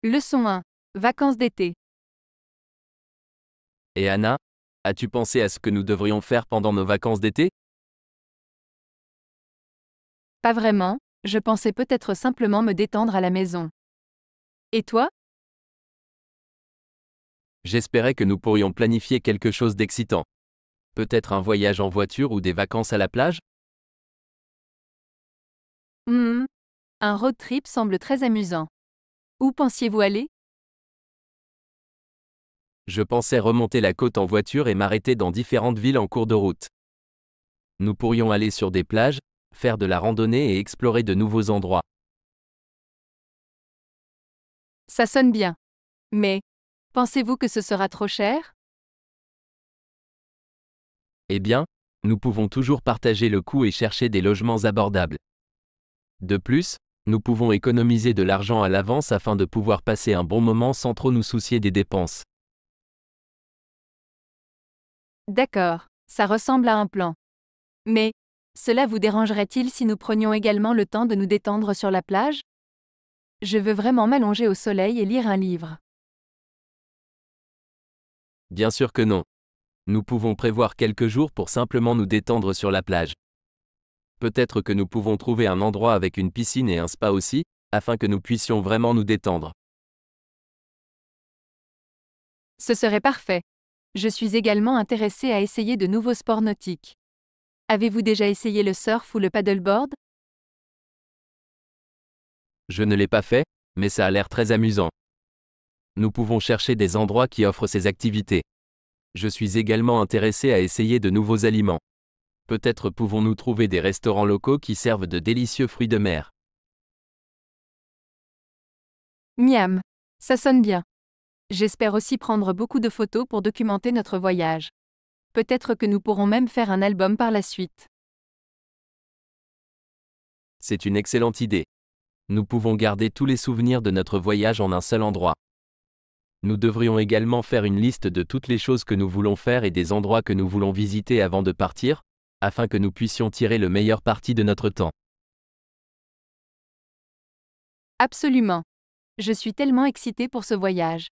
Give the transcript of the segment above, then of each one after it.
Leçon 1. Vacances d'été. Et Anna, as-tu pensé à ce que nous devrions faire pendant nos vacances d'été? Pas vraiment, je pensais peut-être simplement me détendre à la maison. Et toi? J'espérais que nous pourrions planifier quelque chose d'excitant. Peut-être un voyage en voiture ou des vacances à la plage? Hmm, un road trip semble très amusant. Où pensiez-vous aller? Je pensais remonter la côte en voiture et m'arrêter dans différentes villes en cours de route. Nous pourrions aller sur des plages, faire de la randonnée et explorer de nouveaux endroits. Ça sonne bien. Mais, pensez-vous que ce sera trop cher? Eh bien, nous pouvons toujours partager le coût et chercher des logements abordables. De plus, nous pouvons économiser de l'argent à l'avance afin de pouvoir passer un bon moment sans trop nous soucier des dépenses. D'accord, ça ressemble à un plan. Mais, cela vous dérangerait-il si nous prenions également le temps de nous détendre sur la plage? Je veux vraiment m'allonger au soleil et lire un livre. Bien sûr que non. Nous pouvons prévoir quelques jours pour simplement nous détendre sur la plage. Peut-être que nous pouvons trouver un endroit avec une piscine et un spa aussi, afin que nous puissions vraiment nous détendre. Ce serait parfait. Je suis également intéressée à essayer de nouveaux sports nautiques. Avez-vous déjà essayé le surf ou le paddleboard? Je ne l'ai pas fait, mais ça a l'air très amusant. Nous pouvons chercher des endroits qui offrent ces activités. Je suis également intéressé à essayer de nouveaux aliments. Peut-être pouvons-nous trouver des restaurants locaux qui servent de délicieux fruits de mer. Miam. Ça sonne bien. J'espère aussi prendre beaucoup de photos pour documenter notre voyage. Peut-être que nous pourrons même faire un album par la suite. C'est une excellente idée. Nous pouvons garder tous les souvenirs de notre voyage en un seul endroit. Nous devrions également faire une liste de toutes les choses que nous voulons faire et des endroits que nous voulons visiter avant de partir, afin que nous puissions tirer le meilleur parti de notre temps. Absolument. Je suis tellement excitée pour ce voyage.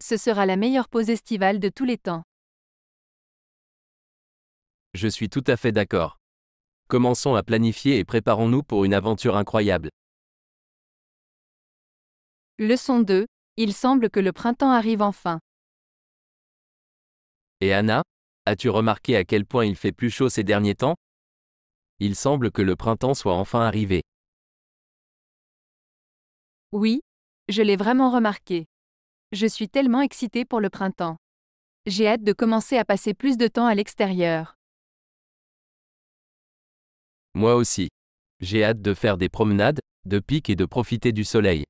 Ce sera la meilleure pause estivale de tous les temps. Je suis tout à fait d'accord. Commençons à planifier et préparons-nous pour une aventure incroyable. Leçon 2. Il semble que le printemps arrive enfin. Et Anna, as-tu remarqué à quel point il fait plus chaud ces derniers temps? Il semble que le printemps soit enfin arrivé. Oui, je l'ai vraiment remarqué. Je suis tellement excitée pour le printemps. J'ai hâte de commencer à passer plus de temps à l'extérieur. Moi aussi. J'ai hâte de faire des promenades, de pique et de profiter du soleil.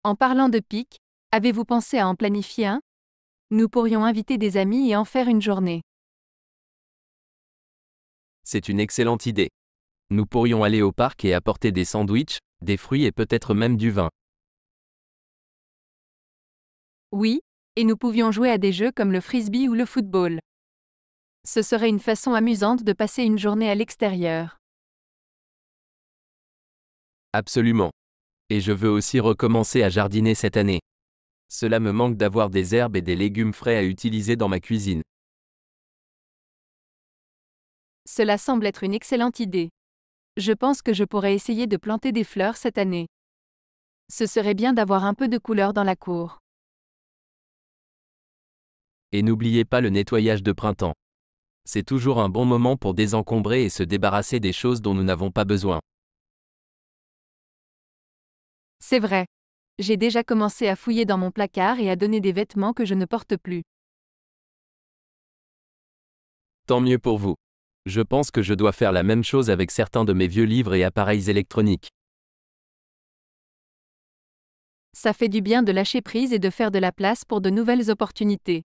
En parlant de pique, avez-vous pensé à en planifier un? Nous pourrions inviter des amis et en faire une journée. C'est une excellente idée. Nous pourrions aller au parc et apporter des sandwichs, des fruits et peut-être même du vin. Oui, et nous pouvions jouer à des jeux comme le frisbee ou le football. Ce serait une façon amusante de passer une journée à l'extérieur. Absolument. Et je veux aussi recommencer à jardiner cette année. Cela me manque d'avoir des herbes et des légumes frais à utiliser dans ma cuisine. Cela semble être une excellente idée. Je pense que je pourrais essayer de planter des fleurs cette année. Ce serait bien d'avoir un peu de couleur dans la cour. Et n'oubliez pas le nettoyage de printemps. C'est toujours un bon moment pour désencombrer et se débarrasser des choses dont nous n'avons pas besoin. C'est vrai. J'ai déjà commencé à fouiller dans mon placard et à donner des vêtements que je ne porte plus. Tant mieux pour vous. Je pense que je dois faire la même chose avec certains de mes vieux livres et appareils électroniques. Ça fait du bien de lâcher prise et de faire de la place pour de nouvelles opportunités.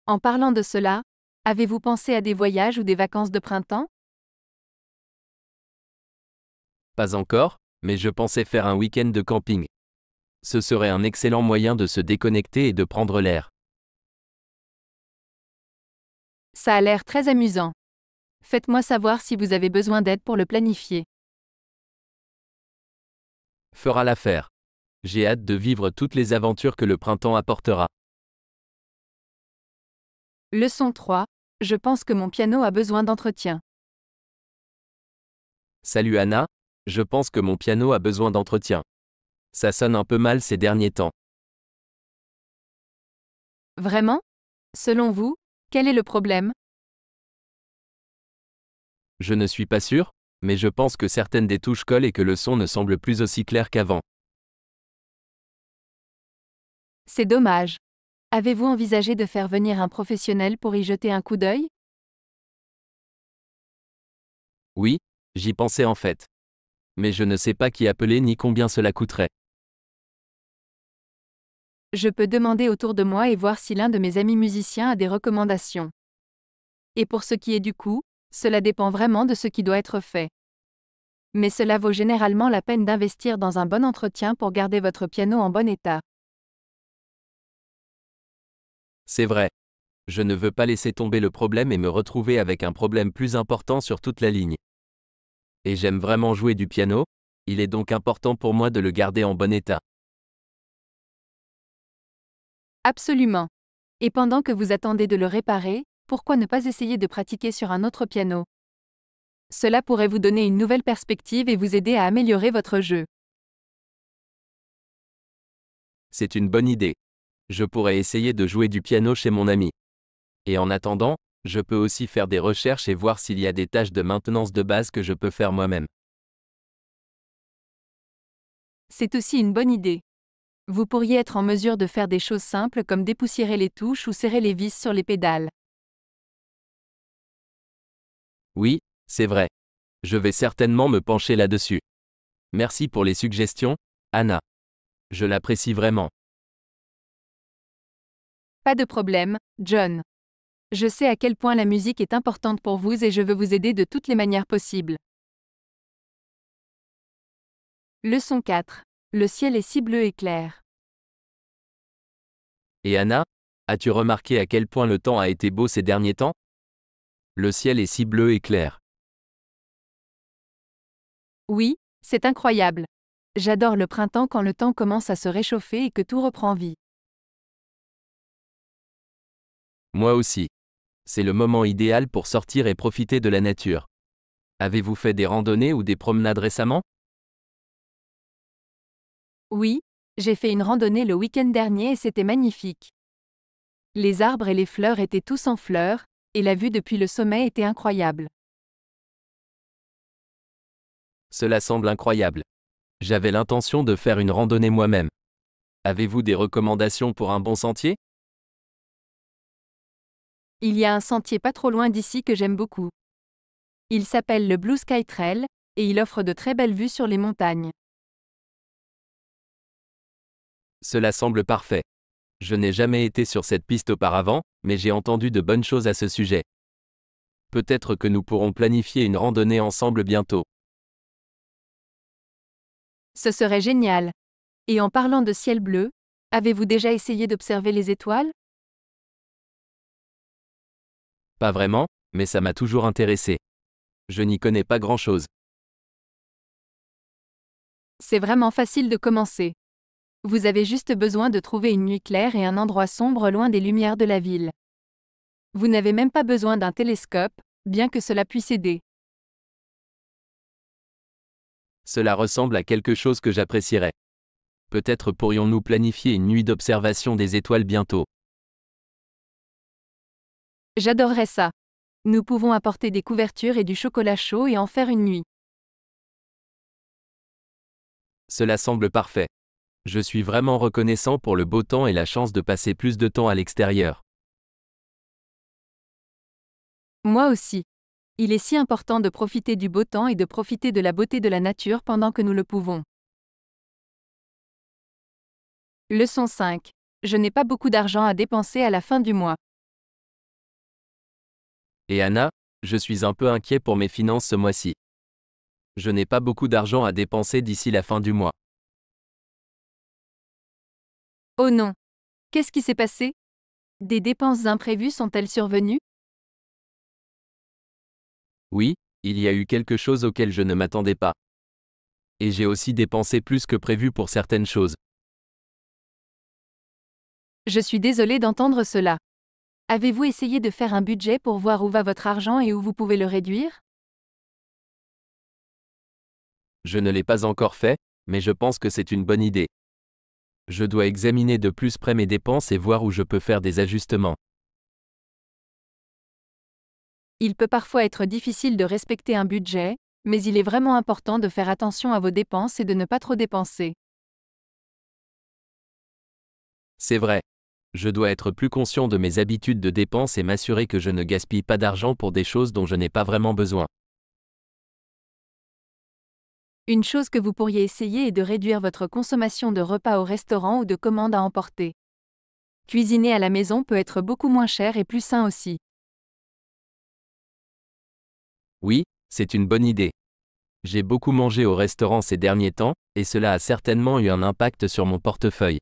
En parlant de cela, avez-vous pensé à des voyages ou des vacances de printemps? Pas encore, mais je pensais faire un week-end de camping. Ce serait un excellent moyen de se déconnecter et de prendre l'air. Ça a l'air très amusant. Faites-moi savoir si vous avez besoin d'aide pour le planifier. fera l'affaire. J'ai hâte de vivre toutes les aventures que le printemps apportera. Leçon 3. Je pense que mon piano a besoin d'entretien. Salut Anna, je pense que mon piano a besoin d'entretien. Ça sonne un peu mal ces derniers temps. Vraiment? Selon vous, quel est le problème? Je ne suis pas sûr, mais je pense que certaines des touches collent et que le son ne semble plus aussi clair qu'avant. C'est dommage. Avez-vous envisagé de faire venir un professionnel pour y jeter un coup d'œil? Oui, j'y pensais en fait. Mais je ne sais pas qui appeler ni combien cela coûterait. Je peux demander autour de moi et voir si l'un de mes amis musiciens a des recommandations. Et pour ce qui est du coût, cela dépend vraiment de ce qui doit être fait. Mais cela vaut généralement la peine d'investir dans un bon entretien pour garder votre piano en bon état. C'est vrai. Je ne veux pas laisser tomber le problème et me retrouver avec un problème plus important sur toute la ligne. Et j'aime vraiment jouer du piano, il est donc important pour moi de le garder en bon état. Absolument. Et pendant que vous attendez de le réparer, pourquoi ne pas essayer de pratiquer sur un autre piano? Cela pourrait vous donner une nouvelle perspective et vous aider à améliorer votre jeu. C'est une bonne idée. Je pourrais essayer de jouer du piano chez mon ami. Et en attendant, je peux aussi faire des recherches et voir s'il y a des tâches de maintenance de base que je peux faire moi-même. C'est aussi une bonne idée. Vous pourriez être en mesure de faire des choses simples comme dépoussiérer les touches ou serrer les vis sur les pédales. Oui, c'est vrai. Je vais certainement me pencher là-dessus. Merci pour les suggestions, Anna. Je l'apprécie vraiment. Pas de problème, John. Je sais à quel point la musique est importante pour vous et je veux vous aider de toutes les manières possibles. Leçon 4. Le ciel est si bleu et clair. Et Anna, as-tu remarqué à quel point le temps a été beau ces derniers temps? Le ciel est si bleu et clair. Oui, c'est incroyable. J'adore le printemps quand le temps commence à se réchauffer et que tout reprend vie. Moi aussi. C'est le moment idéal pour sortir et profiter de la nature. Avez-vous fait des randonnées ou des promenades récemment? Oui, j'ai fait une randonnée le week-end dernier et c'était magnifique. Les arbres et les fleurs étaient tous en fleurs, et la vue depuis le sommet était incroyable. Cela semble incroyable. J'avais l'intention de faire une randonnée moi-même. Avez-vous des recommandations pour un bon sentier? Il y a un sentier pas trop loin d'ici que j'aime beaucoup. Il s'appelle le Blue Sky Trail, et il offre de très belles vues sur les montagnes. Cela semble parfait. Je n'ai jamais été sur cette piste auparavant, mais j'ai entendu de bonnes choses à ce sujet. Peut-être que nous pourrons planifier une randonnée ensemble bientôt. Ce serait génial. Et en parlant de ciel bleu, avez-vous déjà essayé d'observer les étoiles? Pas vraiment, mais ça m'a toujours intéressé. Je n'y connais pas grand-chose. C'est vraiment facile de commencer. Vous avez juste besoin de trouver une nuit claire et un endroit sombre loin des lumières de la ville. Vous n'avez même pas besoin d'un télescope, bien que cela puisse aider. Cela ressemble à quelque chose que j'apprécierais. Peut-être pourrions-nous planifier une nuit d'observation des étoiles bientôt. J'adorerais ça. Nous pouvons apporter des couvertures et du chocolat chaud et en faire une nuit. Cela semble parfait. Je suis vraiment reconnaissant pour le beau temps et la chance de passer plus de temps à l'extérieur. Moi aussi. Il est si important de profiter du beau temps et de profiter de la beauté de la nature pendant que nous le pouvons. Leçon 5. Je n'ai pas beaucoup d'argent à dépenser à la fin du mois. Et Anna, je suis un peu inquiet pour mes finances ce mois-ci. Je n'ai pas beaucoup d'argent à dépenser d'ici la fin du mois. Oh non. Qu'est-ce qui s'est passé? Des dépenses imprévues sont-elles survenues? Oui, il y a eu quelque chose auquel je ne m'attendais pas. Et j'ai aussi dépensé plus que prévu pour certaines choses. Je suis désolé d'entendre cela. Avez-vous essayé de faire un budget pour voir où va votre argent et où vous pouvez le réduire? Je ne l'ai pas encore fait, mais je pense que c'est une bonne idée. Je dois examiner de plus près mes dépenses et voir où je peux faire des ajustements. Il peut parfois être difficile de respecter un budget, mais il est vraiment important de faire attention à vos dépenses et de ne pas trop dépenser. C'est vrai. Je dois être plus conscient de mes habitudes de dépenses et m'assurer que je ne gaspille pas d'argent pour des choses dont je n'ai pas vraiment besoin. Une chose que vous pourriez essayer est de réduire votre consommation de repas au restaurant ou de commandes à emporter. Cuisiner à la maison peut être beaucoup moins cher et plus sain aussi. Oui, c'est une bonne idée. J'ai beaucoup mangé au restaurant ces derniers temps, et cela a certainement eu un impact sur mon portefeuille.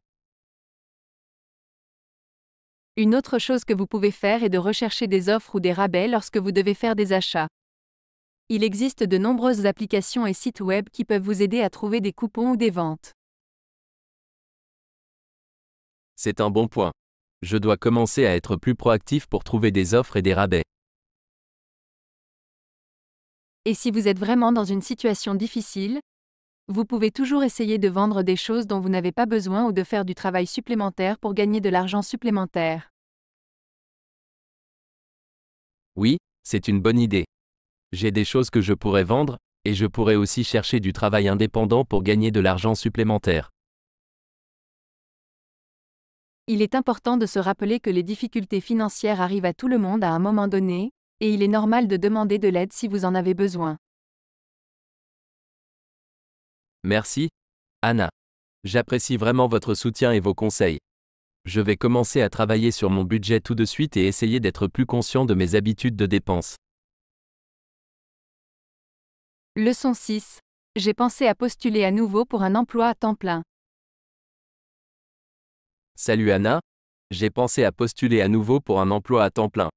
Une autre chose que vous pouvez faire est de rechercher des offres ou des rabais lorsque vous devez faire des achats. Il existe de nombreuses applications et sites web qui peuvent vous aider à trouver des coupons ou des ventes. C'est un bon point. Je dois commencer à être plus proactif pour trouver des offres et des rabais. Et si vous êtes vraiment dans une situation difficile, vous pouvez toujours essayer de vendre des choses dont vous n'avez pas besoin ou de faire du travail supplémentaire pour gagner de l'argent supplémentaire. Oui, c'est une bonne idée. J'ai des choses que je pourrais vendre, et je pourrais aussi chercher du travail indépendant pour gagner de l'argent supplémentaire. Il est important de se rappeler que les difficultés financières arrivent à tout le monde à un moment donné, et il est normal de demander de l'aide si vous en avez besoin. Merci, Anna. J'apprécie vraiment votre soutien et vos conseils. Je vais commencer à travailler sur mon budget tout de suite et essayer d'être plus conscient de mes habitudes de dépenses. Leçon 6. J'ai pensé à postuler à nouveau pour un emploi à temps plein. Salut Anna, j'ai pensé à postuler à nouveau pour un emploi à temps plein.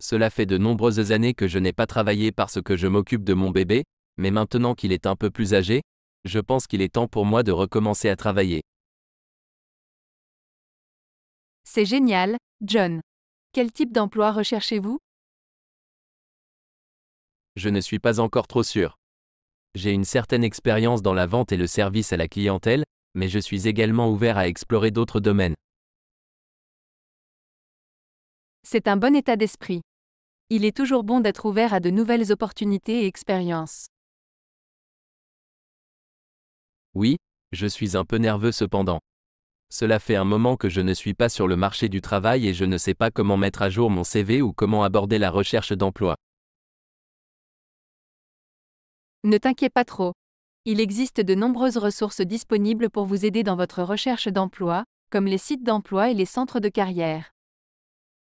Cela fait de nombreuses années que je n'ai pas travaillé parce que je m'occupe de mon bébé, mais maintenant qu'il est un peu plus âgé, je pense qu'il est temps pour moi de recommencer à travailler. C'est génial, John. Quel type d'emploi recherchez-vous? Je ne suis pas encore trop sûr. J'ai une certaine expérience dans la vente et le service à la clientèle, mais je suis également ouvert à explorer d'autres domaines. C'est un bon état d'esprit. Il est toujours bon d'être ouvert à de nouvelles opportunités et expériences. Oui, je suis un peu nerveux cependant. Cela fait un moment que je ne suis pas sur le marché du travail et je ne sais pas comment mettre à jour mon CV ou comment aborder la recherche d'emploi. Ne t'inquiète pas trop. Il existe de nombreuses ressources disponibles pour vous aider dans votre recherche d'emploi, comme les sites d'emploi et les centres de carrière.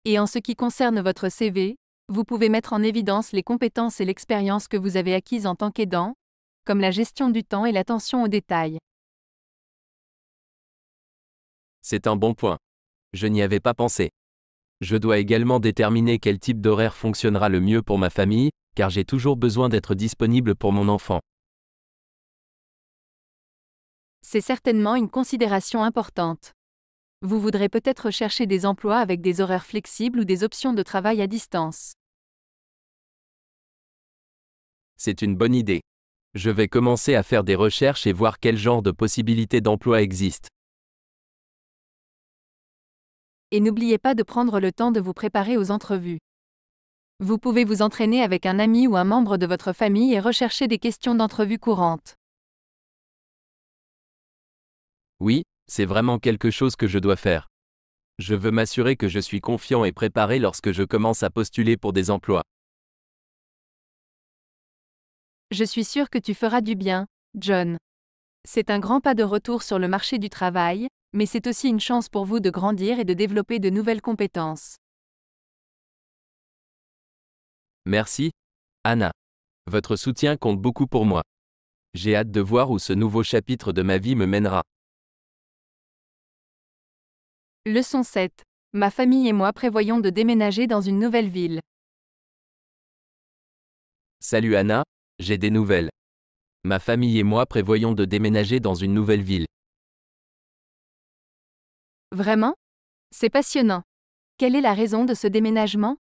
Et en ce qui concerne votre CV, vous pouvez mettre en évidence les compétences et l'expérience que vous avez acquises en tant qu'aidant, comme la gestion du temps et l'attention aux détails. C'est un bon point. Je n'y avais pas pensé. Je dois également déterminer quel type d'horaire fonctionnera le mieux pour ma famille, car j'ai toujours besoin d'être disponible pour mon enfant. C'est certainement une considération importante. Vous voudrez peut-être chercher des emplois avec des horaires flexibles ou des options de travail à distance. C'est une bonne idée. Je vais commencer à faire des recherches et voir quel genre de possibilités d'emploi existent. Et n'oubliez pas de prendre le temps de vous préparer aux entrevues. Vous pouvez vous entraîner avec un ami ou un membre de votre famille et rechercher des questions d'entrevue courantes. Oui, c'est vraiment quelque chose que je dois faire. Je veux m'assurer que je suis confiant et préparé lorsque je commence à postuler pour des emplois. Je suis sûre que tu feras du bien, John. C'est un grand pas de retour sur le marché du travail, mais c'est aussi une chance pour vous de grandir et de développer de nouvelles compétences. Merci, Anna. Votre soutien compte beaucoup pour moi. J'ai hâte de voir où ce nouveau chapitre de ma vie me mènera. Leçon 7. Ma famille et moi prévoyons de déménager dans une nouvelle ville. Salut Anna, j'ai des nouvelles. Ma famille et moi prévoyons de déménager dans une nouvelle ville. Vraiment? C'est passionnant. Quelle est la raison de ce déménagement?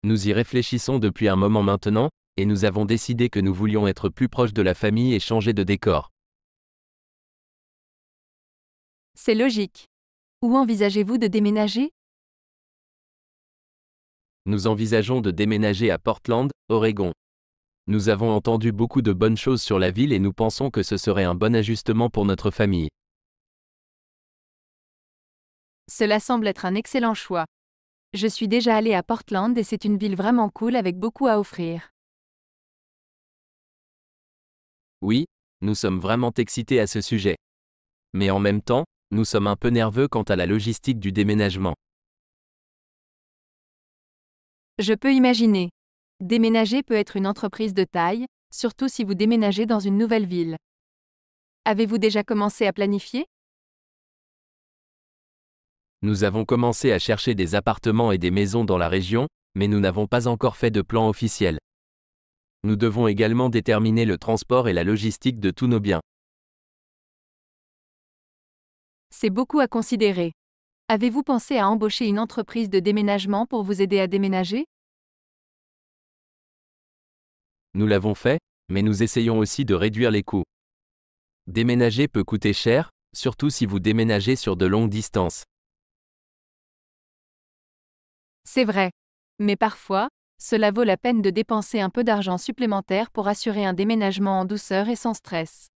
Nous y réfléchissons depuis un moment maintenant, et nous avons décidé que nous voulions être plus proches de la famille et changer de décor. C'est logique. Où envisagez-vous de déménager? Nous envisageons de déménager à Portland, Oregon. Nous avons entendu beaucoup de bonnes choses sur la ville et nous pensons que ce serait un bon ajustement pour notre famille. Cela semble être un excellent choix. Je suis déjà allée à Portland et c'est une ville vraiment cool avec beaucoup à offrir. Oui, nous sommes vraiment excités à ce sujet. Mais en même temps, nous sommes un peu nerveux quant à la logistique du déménagement. Je peux imaginer. Déménager peut être une entreprise de taille, surtout si vous déménagez dans une nouvelle ville. Avez-vous déjà commencé à planifier? Nous avons commencé à chercher des appartements et des maisons dans la région, mais nous n'avons pas encore fait de plan officiel. Nous devons également déterminer le transport et la logistique de tous nos biens. C'est beaucoup à considérer. Avez-vous pensé à embaucher une entreprise de déménagement pour vous aider à déménager? Nous l'avons fait, mais nous essayons aussi de réduire les coûts. Déménager peut coûter cher, surtout si vous déménagez sur de longues distances. C'est vrai. Mais parfois, cela vaut la peine de dépenser un peu d'argent supplémentaire pour assurer un déménagement en douceur et sans stress.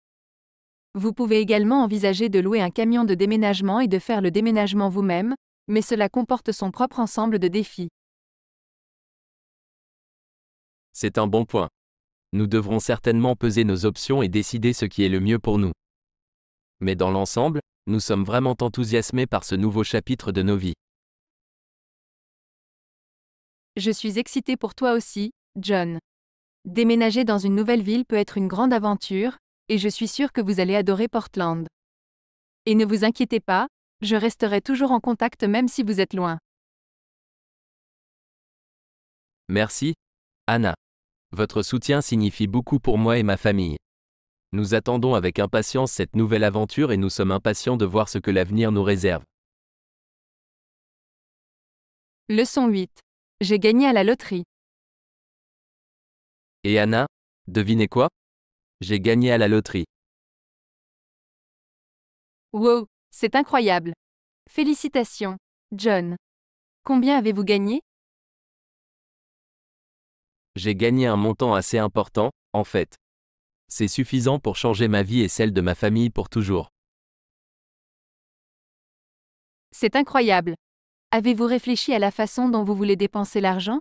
Vous pouvez également envisager de louer un camion de déménagement et de faire le déménagement vous-même, mais cela comporte son propre ensemble de défis. C'est un bon point. Nous devrons certainement peser nos options et décider ce qui est le mieux pour nous. Mais dans l'ensemble, nous sommes vraiment enthousiasmés par ce nouveau chapitre de nos vies. Je suis excitée pour toi aussi, John. Déménager dans une nouvelle ville peut être une grande aventure, et je suis sûre que vous allez adorer Portland. Et ne vous inquiétez pas, je resterai toujours en contact même si vous êtes loin. Merci, Anna. Votre soutien signifie beaucoup pour moi et ma famille. Nous attendons avec impatience cette nouvelle aventure et nous sommes impatients de voir ce que l'avenir nous réserve. Leçon 8. J'ai gagné à la loterie. Et Anna, devinez quoi? J'ai gagné à la loterie. Wow, c'est incroyable. Félicitations, John. Combien avez-vous gagné? J'ai gagné un montant assez important, en fait. C'est suffisant pour changer ma vie et celle de ma famille pour toujours. C'est incroyable. Avez-vous réfléchi à la façon dont vous voulez dépenser l'argent?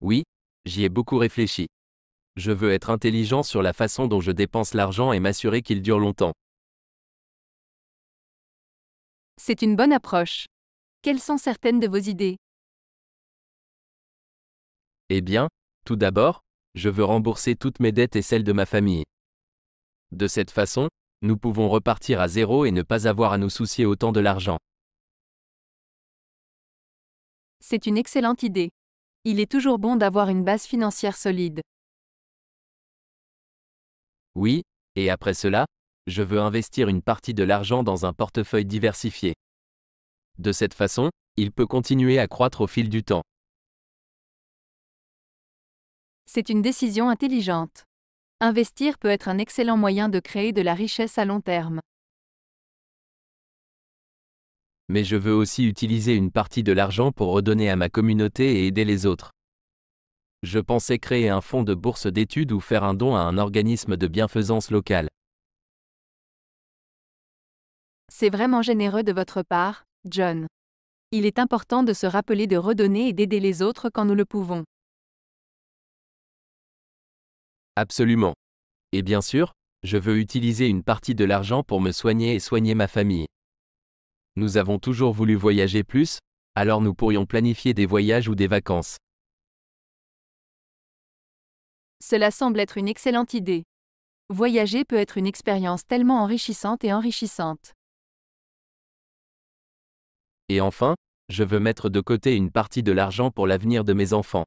Oui, j'y ai beaucoup réfléchi. Je veux être intelligent sur la façon dont je dépense l'argent et m'assurer qu'il dure longtemps. C'est une bonne approche. Quelles sont certaines de vos idées? Eh bien, tout d'abord, je veux rembourser toutes mes dettes et celles de ma famille. De cette façon, nous pouvons repartir à zéro et ne pas avoir à nous soucier autant de l'argent. C'est une excellente idée. Il est toujours bon d'avoir une base financière solide. Oui, et après cela, je veux investir une partie de l'argent dans un portefeuille diversifié. De cette façon, il peut continuer à croître au fil du temps. C'est une décision intelligente. Investir peut être un excellent moyen de créer de la richesse à long terme. Mais je veux aussi utiliser une partie de l'argent pour redonner à ma communauté et aider les autres. Je pensais créer un fonds de bourse d'études ou faire un don à un organisme de bienfaisance locale. C'est vraiment généreux de votre part, John. Il est important de se rappeler de redonner et d'aider les autres quand nous le pouvons. Absolument. Et bien sûr, je veux utiliser une partie de l'argent pour me soigner et soigner ma famille. Nous avons toujours voulu voyager plus, alors nous pourrions planifier des voyages ou des vacances. Cela semble être une excellente idée. Voyager peut être une expérience tellement enrichissante et enrichissante. Et enfin, je veux mettre de côté une partie de l'argent pour l'avenir de mes enfants.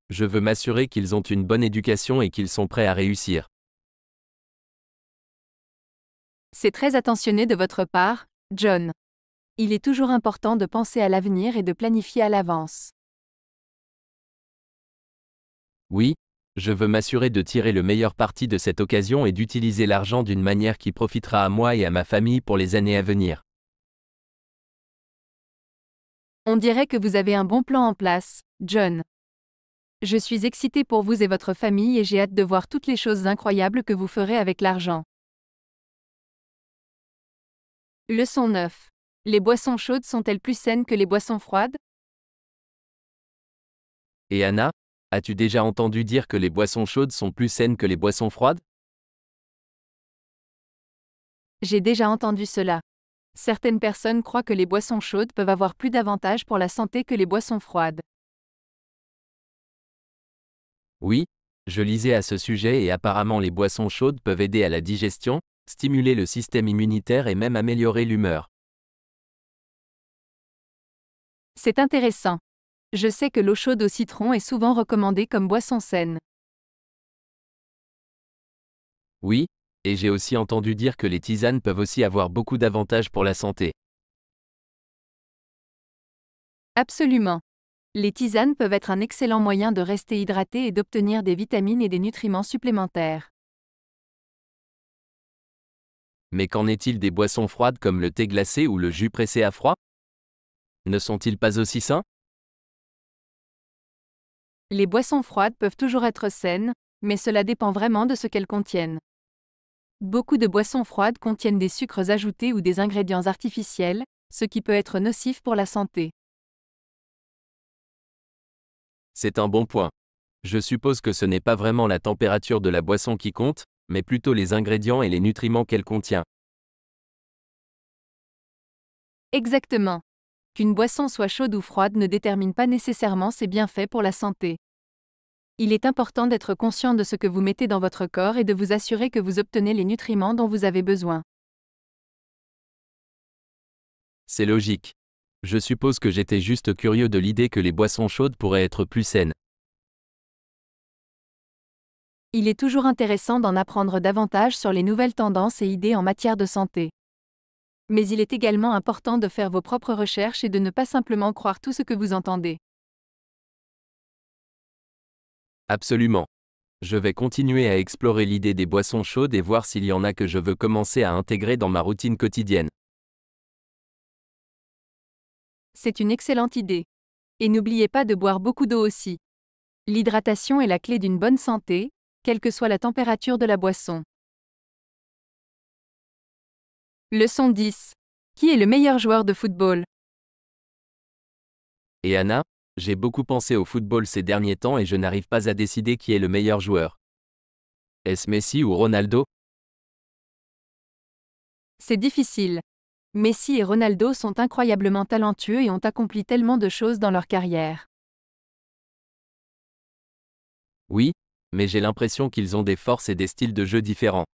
Je veux m'assurer qu'ils ont une bonne éducation et qu'ils sont prêts à réussir. C'est très attentionné de votre part, John. Il est toujours important de penser à l'avenir et de planifier à l'avance. Oui, je veux m'assurer de tirer le meilleur parti de cette occasion et d'utiliser l'argent d'une manière qui profitera à moi et à ma famille pour les années à venir. On dirait que vous avez un bon plan en place, John. Je suis excité pour vous et votre famille et j'ai hâte de voir toutes les choses incroyables que vous ferez avec l'argent. Leçon 9. Les boissons chaudes sont-elles plus saines que les boissons froides? Et Anna, as-tu déjà entendu dire que les boissons chaudes sont plus saines que les boissons froides? J'ai déjà entendu cela. Certaines personnes croient que les boissons chaudes peuvent avoir plus d'avantages pour la santé que les boissons froides. Oui, je lisais à ce sujet et apparemment les boissons chaudes peuvent aider à la digestion, stimuler le système immunitaire et même améliorer l'humeur. C'est intéressant. Je sais que l'eau chaude au citron est souvent recommandée comme boisson saine. Oui, et j'ai aussi entendu dire que les tisanes peuvent aussi avoir beaucoup d'avantages pour la santé. Absolument. Les tisanes peuvent être un excellent moyen de rester hydraté et d'obtenir des vitamines et des nutriments supplémentaires. Mais qu'en est-il des boissons froides comme le thé glacé ou le jus pressé à froid? Ne sont-ils pas aussi sains? Les boissons froides peuvent toujours être saines, mais cela dépend vraiment de ce qu'elles contiennent. Beaucoup de boissons froides contiennent des sucres ajoutés ou des ingrédients artificiels, ce qui peut être nocif pour la santé. C'est un bon point. Je suppose que ce n'est pas vraiment la température de la boisson qui compte, mais plutôt les ingrédients et les nutriments qu'elle contient. Exactement. Qu'une boisson soit chaude ou froide ne détermine pas nécessairement ses bienfaits pour la santé. Il est important d'être conscient de ce que vous mettez dans votre corps et de vous assurer que vous obtenez les nutriments dont vous avez besoin. C'est logique. Je suppose que j'étais juste curieux de l'idée que les boissons chaudes pourraient être plus saines. Il est toujours intéressant d'en apprendre davantage sur les nouvelles tendances et idées en matière de santé. Mais il est également important de faire vos propres recherches et de ne pas simplement croire tout ce que vous entendez. Absolument. Je vais continuer à explorer l'idée des boissons chaudes et voir s'il y en a que je veux commencer à intégrer dans ma routine quotidienne. C'est une excellente idée. Et n'oubliez pas de boire beaucoup d'eau aussi. L'hydratation est la clé d'une bonne santé, quelle que soit la température de la boisson. Leçon 10. Qui est le meilleur joueur de football? Et Anna, j'ai beaucoup pensé au football ces derniers temps et je n'arrive pas à décider qui est le meilleur joueur. Est-ce Messi ou Ronaldo? C'est difficile. Messi et Ronaldo sont incroyablement talentueux et ont accompli tellement de choses dans leur carrière. Oui, mais j'ai l'impression qu'ils ont des forces et des styles de jeu différents.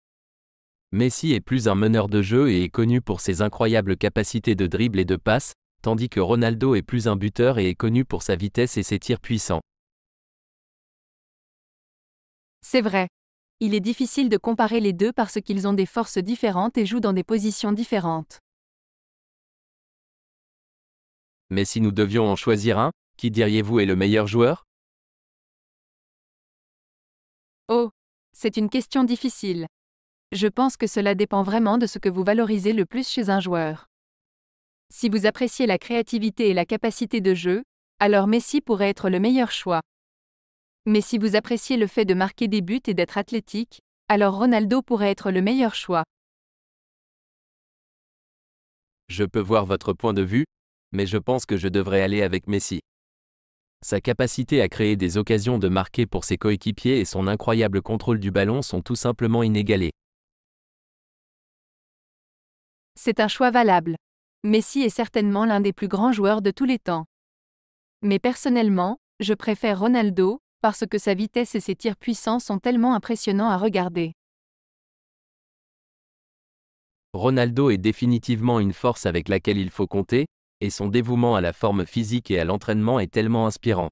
Messi est plus un meneur de jeu et est connu pour ses incroyables capacités de dribble et de passe, tandis que Ronaldo est plus un buteur et est connu pour sa vitesse et ses tirs puissants. C'est vrai. Il est difficile de comparer les deux parce qu'ils ont des forces différentes et jouent dans des positions différentes. Mais si nous devions en choisir un, qui diriez-vous est le meilleur joueur? Oh, c'est une question difficile. Je pense que cela dépend vraiment de ce que vous valorisez le plus chez un joueur. Si vous appréciez la créativité et la capacité de jeu, alors Messi pourrait être le meilleur choix. Mais si vous appréciez le fait de marquer des buts et d'être athlétique, alors Ronaldo pourrait être le meilleur choix. Je peux voir votre point de vue, mais je pense que je devrais aller avec Messi. Sa capacité à créer des occasions de marquer pour ses coéquipiers et son incroyable contrôle du ballon sont tout simplement inégalés. C'est un choix valable. Messi est certainement l'un des plus grands joueurs de tous les temps. Mais personnellement, je préfère Ronaldo, parce que sa vitesse et ses tirs puissants sont tellement impressionnants à regarder. Ronaldo est définitivement une force avec laquelle il faut compter, et son dévouement à la forme physique et à l'entraînement est tellement inspirant.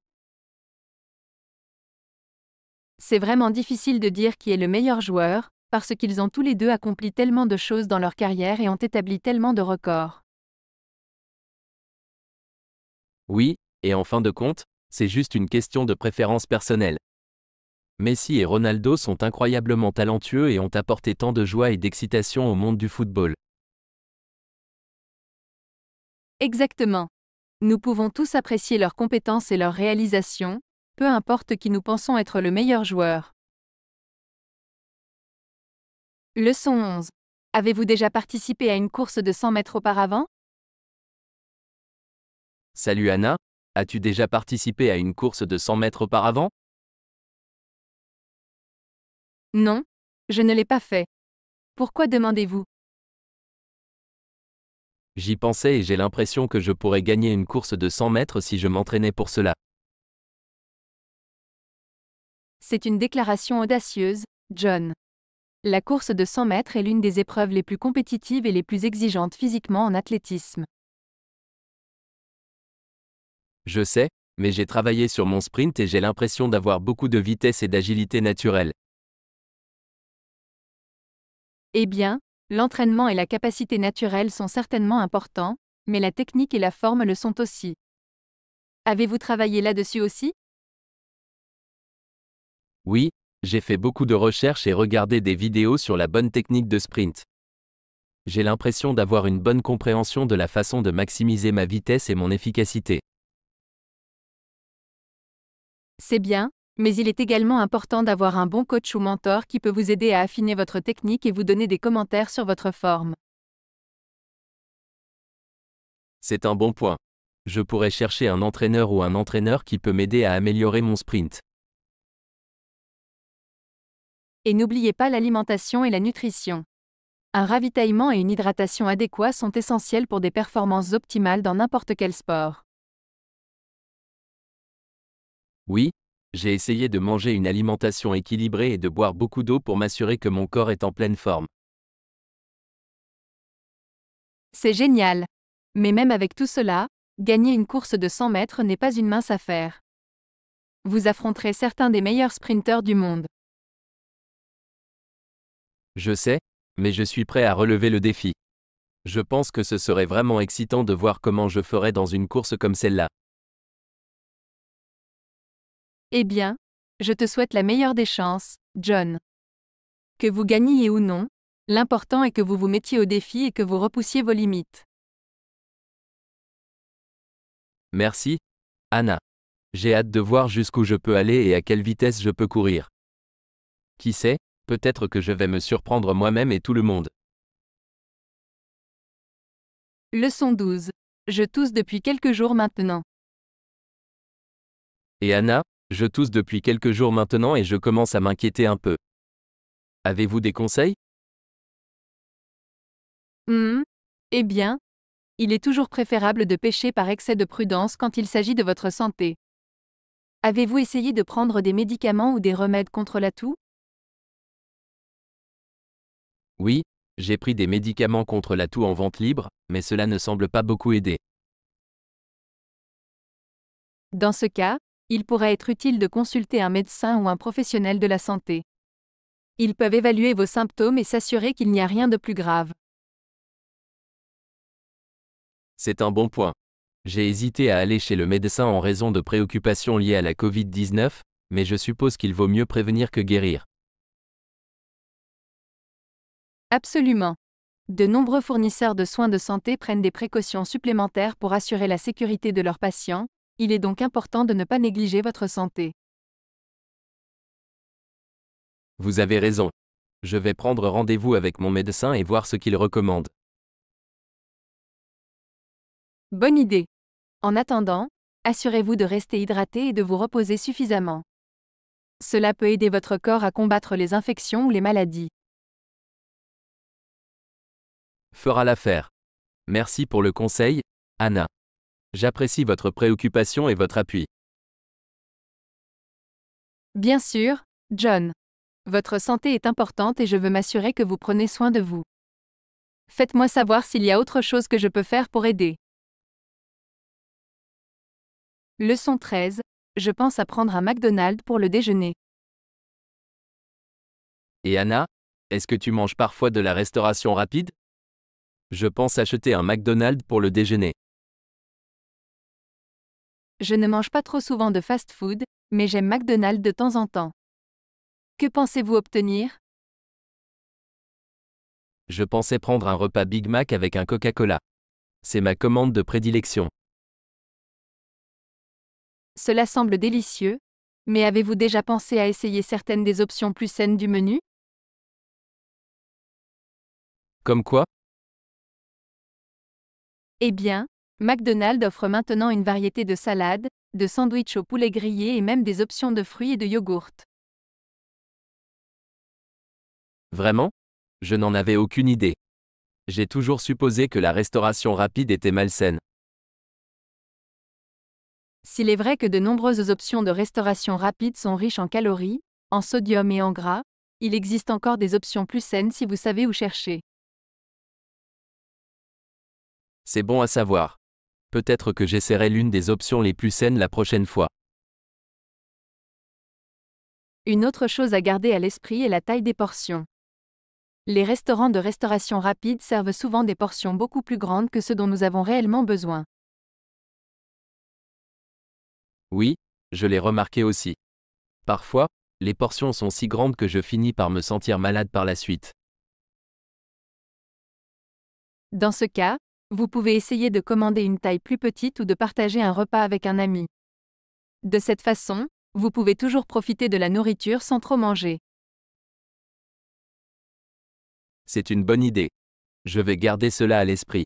C'est vraiment difficile de dire qui est le meilleur joueur, parce qu'ils ont tous les deux accompli tellement de choses dans leur carrière et ont établi tellement de records. Oui, et en fin de compte, c'est juste une question de préférence personnelle. Messi et Ronaldo sont incroyablement talentueux et ont apporté tant de joie et d'excitation au monde du football. Exactement. Nous pouvons tous apprécier leurs compétences et leurs réalisations, peu importe qui nous pensons être le meilleur joueur. Leçon 11. Avez-vous déjà participé à une course de 100 mètres auparavant? Salut Anna, as-tu déjà participé à une course de 100 mètres auparavant? Non, je ne l'ai pas fait. Pourquoi demandez-vous? J'y pensais et j'ai l'impression que je pourrais gagner une course de 100 mètres si je m'entraînais pour cela. C'est une déclaration audacieuse, John. La course de 100 mètres est l'une des épreuves les plus compétitives et les plus exigeantes physiquement en athlétisme. Je sais, mais j'ai travaillé sur mon sprint et j'ai l'impression d'avoir beaucoup de vitesse et d'agilité naturelle. Eh bien, l'entraînement et la capacité naturelle sont certainement importants, mais la technique et la forme le sont aussi. Avez-vous travaillé là-dessus aussi? Oui, j'ai fait beaucoup de recherches et regardé des vidéos sur la bonne technique de sprint. J'ai l'impression d'avoir une bonne compréhension de la façon de maximiser ma vitesse et mon efficacité. C'est bien, mais il est également important d'avoir un bon coach ou mentor qui peut vous aider à affiner votre technique et vous donner des commentaires sur votre forme. C'est un bon point. Je pourrais chercher un entraîneur ou un entraîneur qui peut m'aider à améliorer mon sprint. Et n'oubliez pas l'alimentation et la nutrition. Un ravitaillement et une hydratation adéquats sont essentiels pour des performances optimales dans n'importe quel sport. Oui, j'ai essayé de manger une alimentation équilibrée et de boire beaucoup d'eau pour m'assurer que mon corps est en pleine forme. C'est génial. Mais même avec tout cela, gagner une course de 100 mètres n'est pas une mince affaire. Vous affronterez certains des meilleurs sprinteurs du monde. Je sais, mais je suis prêt à relever le défi. Je pense que ce serait vraiment excitant de voir comment je ferais dans une course comme celle-là. Eh bien, je te souhaite la meilleure des chances, John. Que vous gagniez ou non, l'important est que vous vous mettiez au défi et que vous repoussiez vos limites. Merci, Anna. J'ai hâte de voir jusqu'où je peux aller et à quelle vitesse je peux courir. Qui sait, peut-être que je vais me surprendre moi-même et tout le monde. Leçon 12. Je tousse depuis quelques jours maintenant. Et Anna, je tousse depuis quelques jours maintenant et je commence à m'inquiéter un peu. Avez-vous des conseils? Hmm. Eh bien, il est toujours préférable de pécher par excès de prudence quand il s'agit de votre santé. Avez-vous essayé de prendre des médicaments ou des remèdes contre la toux? Oui, j'ai pris des médicaments contre la toux en vente libre, mais cela ne semble pas beaucoup aider. Dans ce cas, il pourrait être utile de consulter un médecin ou un professionnel de la santé. Ils peuvent évaluer vos symptômes et s'assurer qu'il n'y a rien de plus grave. C'est un bon point. J'ai hésité à aller chez le médecin en raison de préoccupations liées à la Covid-19, mais je suppose qu'il vaut mieux prévenir que guérir. Absolument. De nombreux fournisseurs de soins de santé prennent des précautions supplémentaires pour assurer la sécurité de leurs patients, il est donc important de ne pas négliger votre santé. Vous avez raison. Je vais prendre rendez-vous avec mon médecin et voir ce qu'il recommande. Bonne idée. En attendant, assurez-vous de rester hydraté et de vous reposer suffisamment. Cela peut aider votre corps à combattre les infections ou les maladies. Fera l'affaire. Merci pour le conseil, Anna. J'apprécie votre préoccupation et votre appui. Bien sûr, John. Votre santé est importante et je veux m'assurer que vous prenez soin de vous. Faites-moi savoir s'il y a autre chose que je peux faire pour aider. Leçon 13. Je pense à prendre un McDonald's pour le déjeuner. Et Anna, est-ce que tu manges parfois de la restauration rapide? Je pense acheter un McDonald's pour le déjeuner. Je ne mange pas trop souvent de fast-food, mais j'aime McDonald's de temps en temps. Que pensez-vous obtenir? Je pensais prendre un repas Big Mac avec un Coca-Cola. C'est ma commande de prédilection. Cela semble délicieux, mais avez-vous déjà pensé à essayer certaines des options plus saines du menu? Comme quoi? Eh bien, McDonald's offre maintenant une variété de salades, de sandwichs au poulet grillé et même des options de fruits et de yogourt. Vraiment? Je n'en avais aucune idée. J'ai toujours supposé que la restauration rapide était malsaine. S'il est vrai que de nombreuses options de restauration rapide sont riches en calories, en sodium et en gras, il existe encore des options plus saines si vous savez où chercher. C'est bon à savoir. Peut-être que j'essaierai l'une des options les plus saines la prochaine fois. Une autre chose à garder à l'esprit est la taille des portions. Les restaurants de restauration rapide servent souvent des portions beaucoup plus grandes que ce dont nous avons réellement besoin. Oui, je l'ai remarqué aussi. Parfois, les portions sont si grandes que je finis par me sentir malade par la suite. Dans ce cas, vous pouvez essayer de commander une taille plus petite ou de partager un repas avec un ami. De cette façon, vous pouvez toujours profiter de la nourriture sans trop manger. C'est une bonne idée. Je vais garder cela à l'esprit.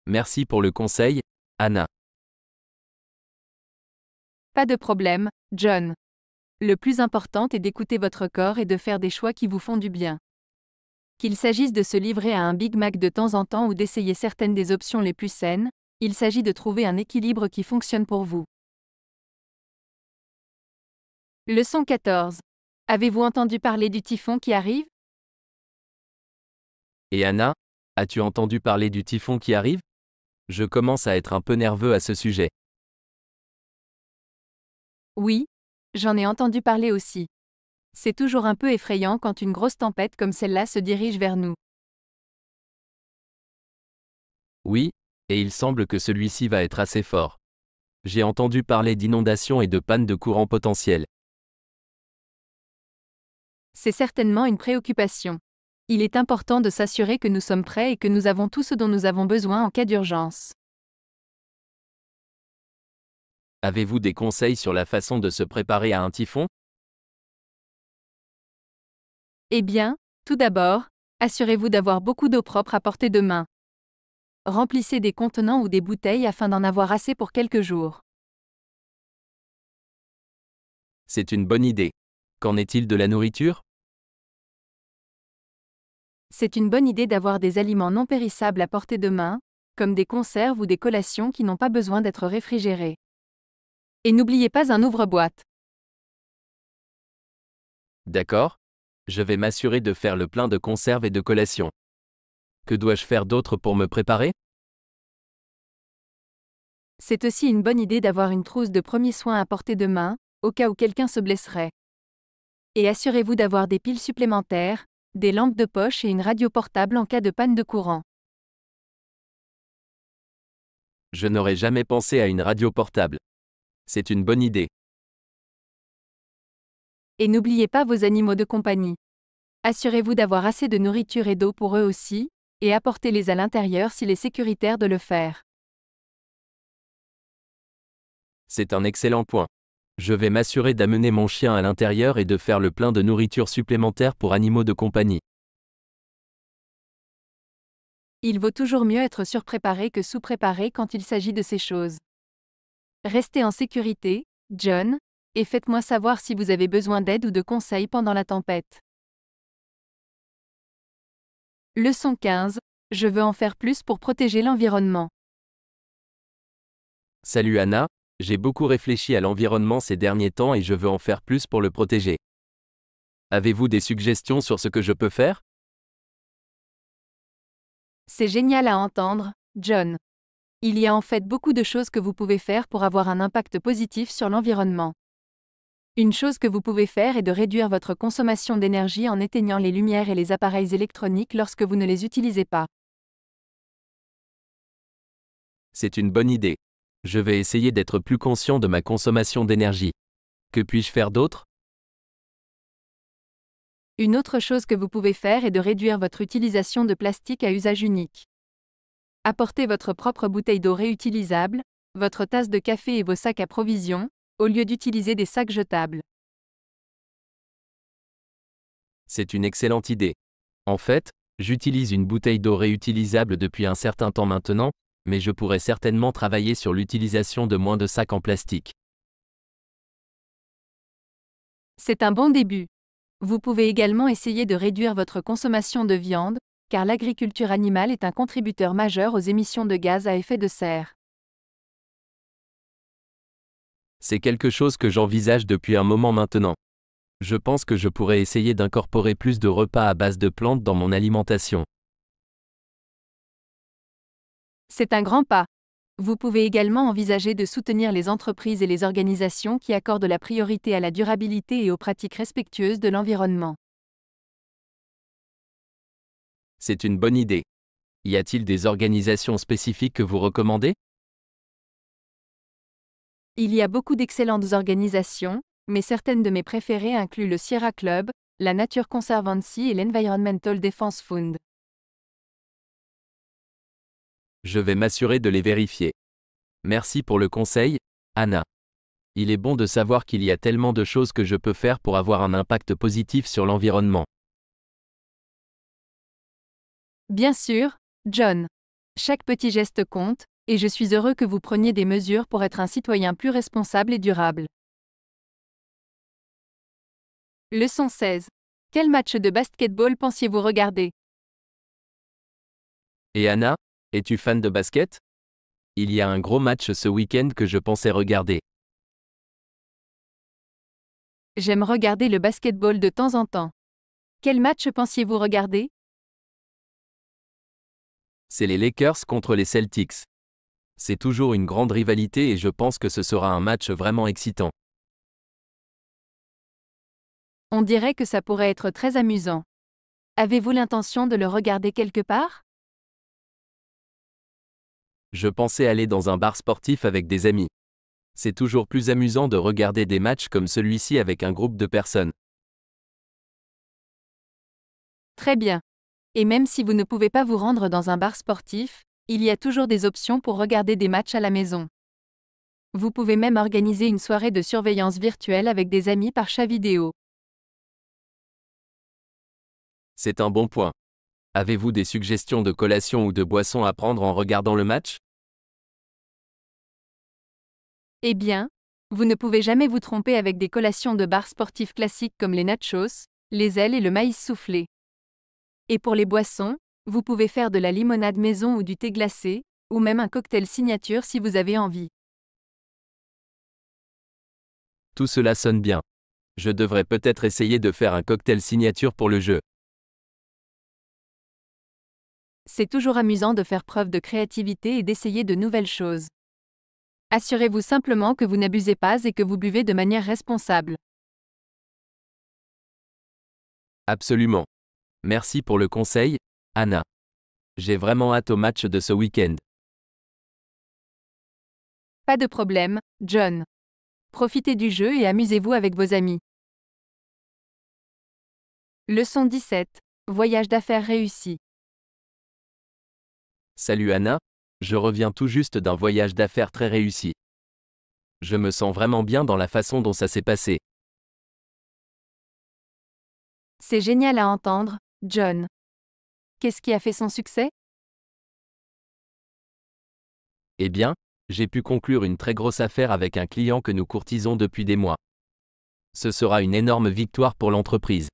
Merci pour le conseil, Anna. Pas de problème, John. Le plus important est d'écouter votre corps et de faire des choix qui vous font du bien. Qu'il s'agisse de se livrer à un Big Mac de temps en temps ou d'essayer certaines des options les plus saines, il s'agit de trouver un équilibre qui fonctionne pour vous. Leçon 14. Avez-vous entendu parler du typhon qui arrive? Et Anna, as-tu entendu parler du typhon qui arrive? Je commence à être un peu nerveux à ce sujet. Oui, j'en ai entendu parler aussi. C'est toujours un peu effrayant quand une grosse tempête comme celle-là se dirige vers nous. Oui, et il semble que celui-ci va être assez fort. J'ai entendu parler d'inondations et de pannes de courant potentielles. C'est certainement une préoccupation. Il est important de s'assurer que nous sommes prêts et que nous avons tout ce dont nous avons besoin en cas d'urgence. Avez-vous des conseils sur la façon de se préparer à un typhon? Eh bien, tout d'abord, assurez-vous d'avoir beaucoup d'eau propre à portée de main. Remplissez des contenants ou des bouteilles afin d'en avoir assez pour quelques jours. C'est une bonne idée. Qu'en est-il de la nourriture? C'est une bonne idée d'avoir des aliments non périssables à portée de main, comme des conserves ou des collations qui n'ont pas besoin d'être réfrigérées. Et n'oubliez pas un ouvre-boîte. D'accord. Je vais m'assurer de faire le plein de conserves et de collations. Que dois-je faire d'autre pour me préparer? C'est aussi une bonne idée d'avoir une trousse de premiers soins à portée de main, au cas où quelqu'un se blesserait. Et assurez-vous d'avoir des piles supplémentaires, des lampes de poche et une radio portable en cas de panne de courant. Je n'aurais jamais pensé à une radio portable. C'est une bonne idée. Et n'oubliez pas vos animaux de compagnie. Assurez-vous d'avoir assez de nourriture et d'eau pour eux aussi, et apportez-les à l'intérieur s'il est sécuritaire de le faire. C'est un excellent point. Je vais m'assurer d'amener mon chien à l'intérieur et de faire le plein de nourriture supplémentaire pour animaux de compagnie. Il vaut toujours mieux être surpréparé que sous-préparé quand il s'agit de ces choses. Restez en sécurité, John, et faites-moi savoir si vous avez besoin d'aide ou de conseils pendant la tempête. Leçon 15. Je veux en faire plus pour protéger l'environnement. Salut Anna, j'ai beaucoup réfléchi à l'environnement ces derniers temps et je veux en faire plus pour le protéger. Avez-vous des suggestions sur ce que je peux faire? C'est génial à entendre, John. Il y a en fait beaucoup de choses que vous pouvez faire pour avoir un impact positif sur l'environnement. Une chose que vous pouvez faire est de réduire votre consommation d'énergie en éteignant les lumières et les appareils électroniques lorsque vous ne les utilisez pas. C'est une bonne idée. Je vais essayer d'être plus conscient de ma consommation d'énergie. Que puis-je faire d'autre? Une autre chose que vous pouvez faire est de réduire votre utilisation de plastique à usage unique. Apportez votre propre bouteille d'eau réutilisable, votre tasse de café et vos sacs à provisions, au lieu d'utiliser des sacs jetables. C'est une excellente idée. En fait, j'utilise une bouteille d'eau réutilisable depuis un certain temps maintenant, mais je pourrais certainement travailler sur l'utilisation de moins de sacs en plastique. C'est un bon début. Vous pouvez également essayer de réduire votre consommation de viande, car l'agriculture animale est un contributeur majeur aux émissions de gaz à effet de serre. C'est quelque chose que j'envisage depuis un moment maintenant. Je pense que je pourrais essayer d'incorporer plus de repas à base de plantes dans mon alimentation. C'est un grand pas. Vous pouvez également envisager de soutenir les entreprises et les organisations qui accordent la priorité à la durabilité et aux pratiques respectueuses de l'environnement. C'est une bonne idée. Y a-t-il des organisations spécifiques que vous recommandez? Il y a beaucoup d'excellentes organisations, mais certaines de mes préférées incluent le Sierra Club, la Nature Conservancy et l'Environmental Defense Fund. Je vais m'assurer de les vérifier. Merci pour le conseil, Anna. Il est bon de savoir qu'il y a tellement de choses que je peux faire pour avoir un impact positif sur l'environnement. Bien sûr, John. Chaque petit geste compte, et je suis heureux que vous preniez des mesures pour être un citoyen plus responsable et durable. Leçon 16. Quel match de basket-ball pensiez-vous regarder? Et Anna, es-tu fan de basket? Il y a un gros match ce week-end que je pensais regarder. J'aime regarder le basket-ball de temps en temps. Quel match pensiez-vous regarder? C'est les Lakers contre les Celtics. C'est toujours une grande rivalité et je pense que ce sera un match vraiment excitant. On dirait que ça pourrait être très amusant. Avez-vous l'intention de le regarder quelque part? Je pensais aller dans un bar sportif avec des amis. C'est toujours plus amusant de regarder des matchs comme celui-ci avec un groupe de personnes. Très bien. Et même si vous ne pouvez pas vous rendre dans un bar sportif, il y a toujours des options pour regarder des matchs à la maison. Vous pouvez même organiser une soirée de surveillance virtuelle avec des amis par chat vidéo. C'est un bon point. Avez-vous des suggestions de collations ou de boissons à prendre en regardant le match? Eh bien, vous ne pouvez jamais vous tromper avec des collations de bar sportifs classiques comme les nachos, les ailes et le maïs soufflé. Et pour les boissons, vous pouvez faire de la limonade maison ou du thé glacé, ou même un cocktail signature si vous avez envie. Tout cela sonne bien. Je devrais peut-être essayer de faire un cocktail signature pour le jeu. C'est toujours amusant de faire preuve de créativité et d'essayer de nouvelles choses. Assurez-vous simplement que vous n'abusez pas et que vous buvez de manière responsable. Absolument. Merci pour le conseil, Anna. J'ai vraiment hâte au match de ce week-end. Pas de problème, John. Profitez du jeu et amusez-vous avec vos amis. Leçon 17. Voyage d'affaires réussi. Salut Anna, je reviens tout juste d'un voyage d'affaires très réussi. Je me sens vraiment bien dans la façon dont ça s'est passé. C'est génial à entendre, John. Qu'est-ce qui a fait son succès? Eh bien, j'ai pu conclure une très grosse affaire avec un client que nous courtisons depuis des mois. Ce sera une énorme victoire pour l'entreprise.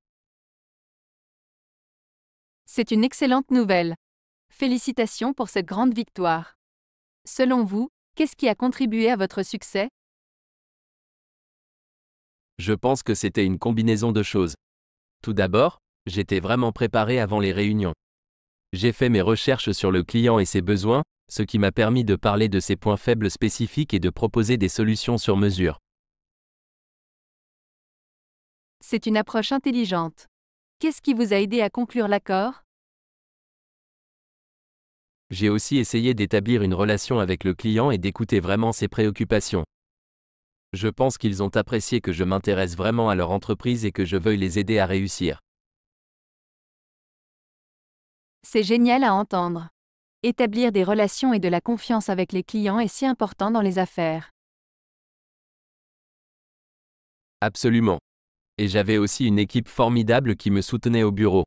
C'est une excellente nouvelle. Félicitations pour cette grande victoire. Selon vous, qu'est-ce qui a contribué à votre succès? Je pense que c'était une combinaison de choses. Tout d'abord, j'étais vraiment préparé avant les réunions. J'ai fait mes recherches sur le client et ses besoins, ce qui m'a permis de parler de ses points faibles spécifiques et de proposer des solutions sur mesure. C'est une approche intelligente. Qu'est-ce qui vous a aidé à conclure l'accord? J'ai aussi essayé d'établir une relation avec le client et d'écouter vraiment ses préoccupations. Je pense qu'ils ont apprécié que je m'intéresse vraiment à leur entreprise et que je veuille les aider à réussir. C'est génial à entendre. Établir des relations et de la confiance avec les clients est si important dans les affaires. Absolument. Et j'avais aussi une équipe formidable qui me soutenait au bureau.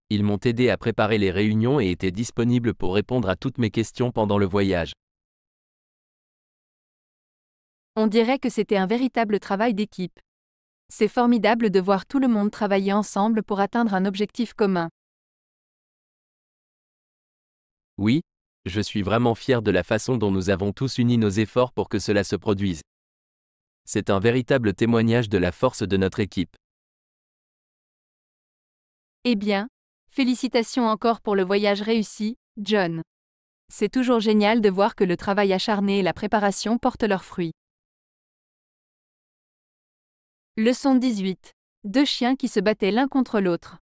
Ils m'ont aidé à préparer les réunions et étaient disponibles pour répondre à toutes mes questions pendant le voyage. On dirait que c'était un véritable travail d'équipe. C'est formidable de voir tout le monde travailler ensemble pour atteindre un objectif commun. Oui, je suis vraiment fier de la façon dont nous avons tous uni nos efforts pour que cela se produise. C'est un véritable témoignage de la force de notre équipe. Eh bien, félicitations encore pour le voyage réussi, John. C'est toujours génial de voir que le travail acharné et la préparation portent leurs fruits. Leçon 18. Deux chiens qui se battaient l'un contre l'autre.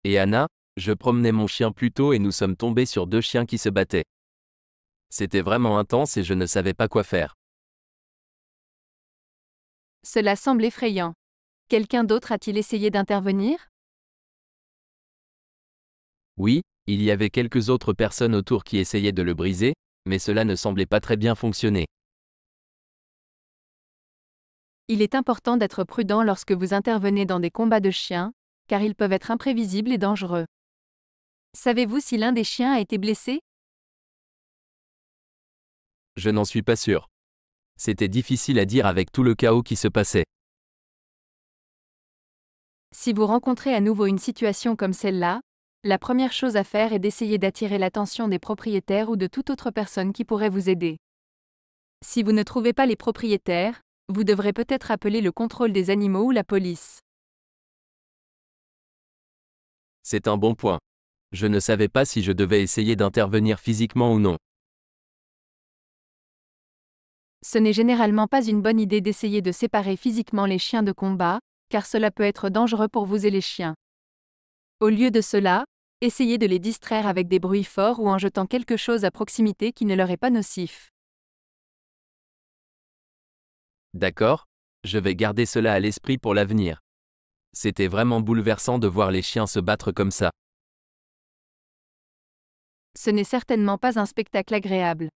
Et Anna, je promenais mon chien plus tôt et nous sommes tombés sur deux chiens qui se battaient. C'était vraiment intense et je ne savais pas quoi faire. Cela semble effrayant. Quelqu'un d'autre a-t-il essayé d'intervenir? Oui, il y avait quelques autres personnes autour qui essayaient de le briser, mais cela ne semblait pas très bien fonctionner. Il est important d'être prudent lorsque vous intervenez dans des combats de chiens, car ils peuvent être imprévisibles et dangereux. Savez-vous si l'un des chiens a été blessé? Je n'en suis pas sûr. C'était difficile à dire avec tout le chaos qui se passait. Si vous rencontrez à nouveau une situation comme celle-là, la première chose à faire est d'essayer d'attirer l'attention des propriétaires ou de toute autre personne qui pourrait vous aider. Si vous ne trouvez pas les propriétaires, vous devrez peut-être appeler le contrôle des animaux ou la police. C'est un bon point. Je ne savais pas si je devais essayer d'intervenir physiquement ou non. Ce n'est généralement pas une bonne idée d'essayer de séparer physiquement les chiens de combat, car cela peut être dangereux pour vous et les chiens. Au lieu de cela, essayez de les distraire avec des bruits forts ou en jetant quelque chose à proximité qui ne leur est pas nocif. D'accord? Je vais garder cela à l'esprit pour l'avenir. C'était vraiment bouleversant de voir les chiens se battre comme ça. Ce n'est certainement pas un spectacle agréable.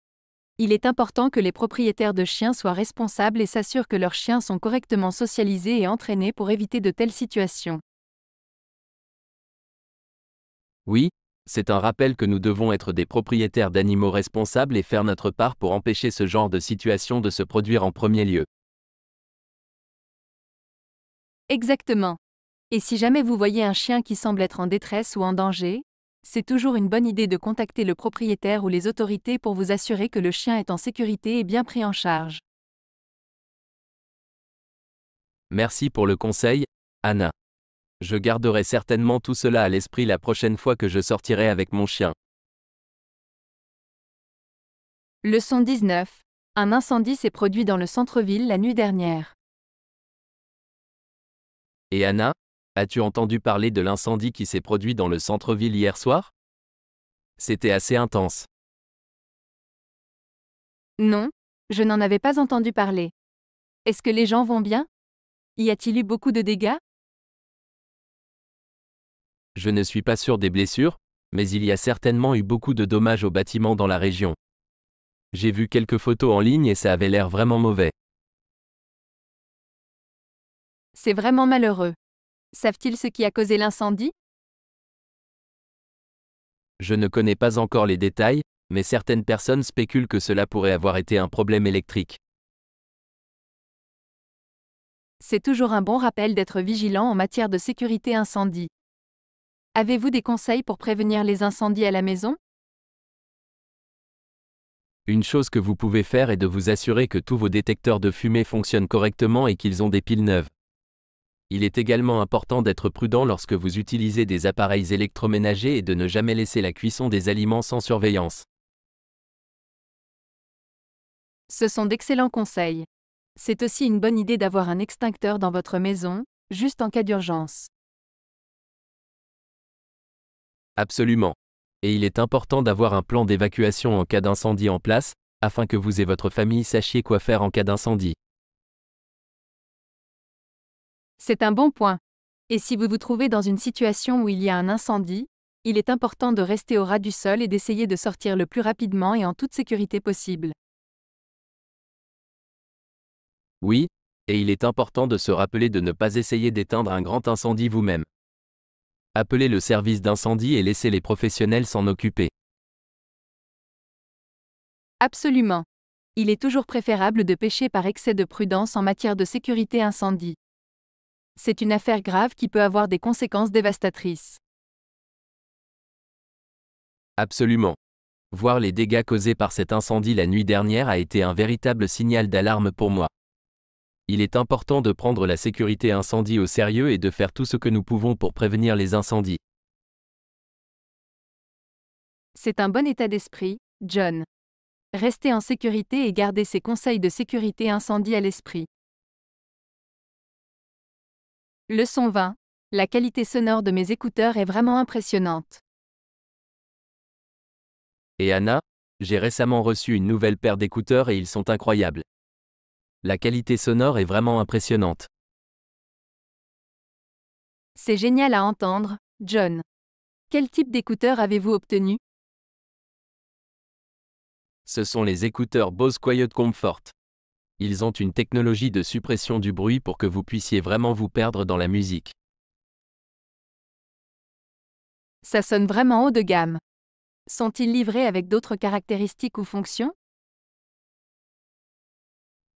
Il est important que les propriétaires de chiens soient responsables et s'assurent que leurs chiens sont correctement socialisés et entraînés pour éviter de telles situations. Oui, c'est un rappel que nous devons être des propriétaires d'animaux responsables et faire notre part pour empêcher ce genre de situation de se produire en premier lieu. Exactement. Et si jamais vous voyez un chien qui semble être en détresse ou en danger, c'est toujours une bonne idée de contacter le propriétaire ou les autorités pour vous assurer que le chien est en sécurité et bien pris en charge. Merci pour le conseil, Anna. Je garderai certainement tout cela à l'esprit la prochaine fois que je sortirai avec mon chien. Leçon 19. Un incendie s'est produit dans le centre-ville la nuit dernière. Et Anna, as-tu entendu parler de l'incendie qui s'est produit dans le centre-ville hier soir? C'était assez intense. Non, je n'en avais pas entendu parler. Est-ce que les gens vont bien? Y a-t-il eu beaucoup de dégâts? Je ne suis pas sûr des blessures, mais il y a certainement eu beaucoup de dommages aux bâtiments dans la région. J'ai vu quelques photos en ligne et ça avait l'air vraiment mauvais. C'est vraiment malheureux. Savent-ils ce qui a causé l'incendie? Je ne connais pas encore les détails, mais certaines personnes spéculent que cela pourrait avoir été un problème électrique. C'est toujours un bon rappel d'être vigilant en matière de sécurité incendie. Avez-vous des conseils pour prévenir les incendies à la maison? Une chose que vous pouvez faire est de vous assurer que tous vos détecteurs de fumée fonctionnent correctement et qu'ils ont des piles neuves. Il est également important d'être prudent lorsque vous utilisez des appareils électroménagers et de ne jamais laisser la cuisson des aliments sans surveillance. Ce sont d'excellents conseils. C'est aussi une bonne idée d'avoir un extincteur dans votre maison, juste en cas d'urgence. Absolument. Et il est important d'avoir un plan d'évacuation en cas d'incendie en place, afin que vous et votre famille sachiez quoi faire en cas d'incendie. C'est un bon point. Et si vous vous trouvez dans une situation où il y a un incendie, il est important de rester au ras du sol et d'essayer de sortir le plus rapidement et en toute sécurité possible. Oui, et il est important de se rappeler de ne pas essayer d'éteindre un grand incendie vous-même. Appelez le service d'incendie et laissez les professionnels s'en occuper. Absolument. Il est toujours préférable de pécher par excès de prudence en matière de sécurité incendie. C'est une affaire grave qui peut avoir des conséquences dévastatrices. Absolument. Voir les dégâts causés par cet incendie la nuit dernière a été un véritable signal d'alarme pour moi. Il est important de prendre la sécurité incendie au sérieux et de faire tout ce que nous pouvons pour prévenir les incendies. C'est un bon état d'esprit, John. Restez en sécurité et gardez ces conseils de sécurité incendie à l'esprit. Leçon 20. La qualité sonore de mes écouteurs est vraiment impressionnante. Et Anna, j'ai récemment reçu une nouvelle paire d'écouteurs et ils sont incroyables. La qualité sonore est vraiment impressionnante. C'est génial à entendre, John. Quel type d'écouteurs avez-vous obtenu? Ce sont les écouteurs Bose Quiet Comfort. Ils ont une technologie de suppression du bruit pour que vous puissiez vraiment vous perdre dans la musique. Ça sonne vraiment haut de gamme. Sont-ils livrés avec d'autres caractéristiques ou fonctions?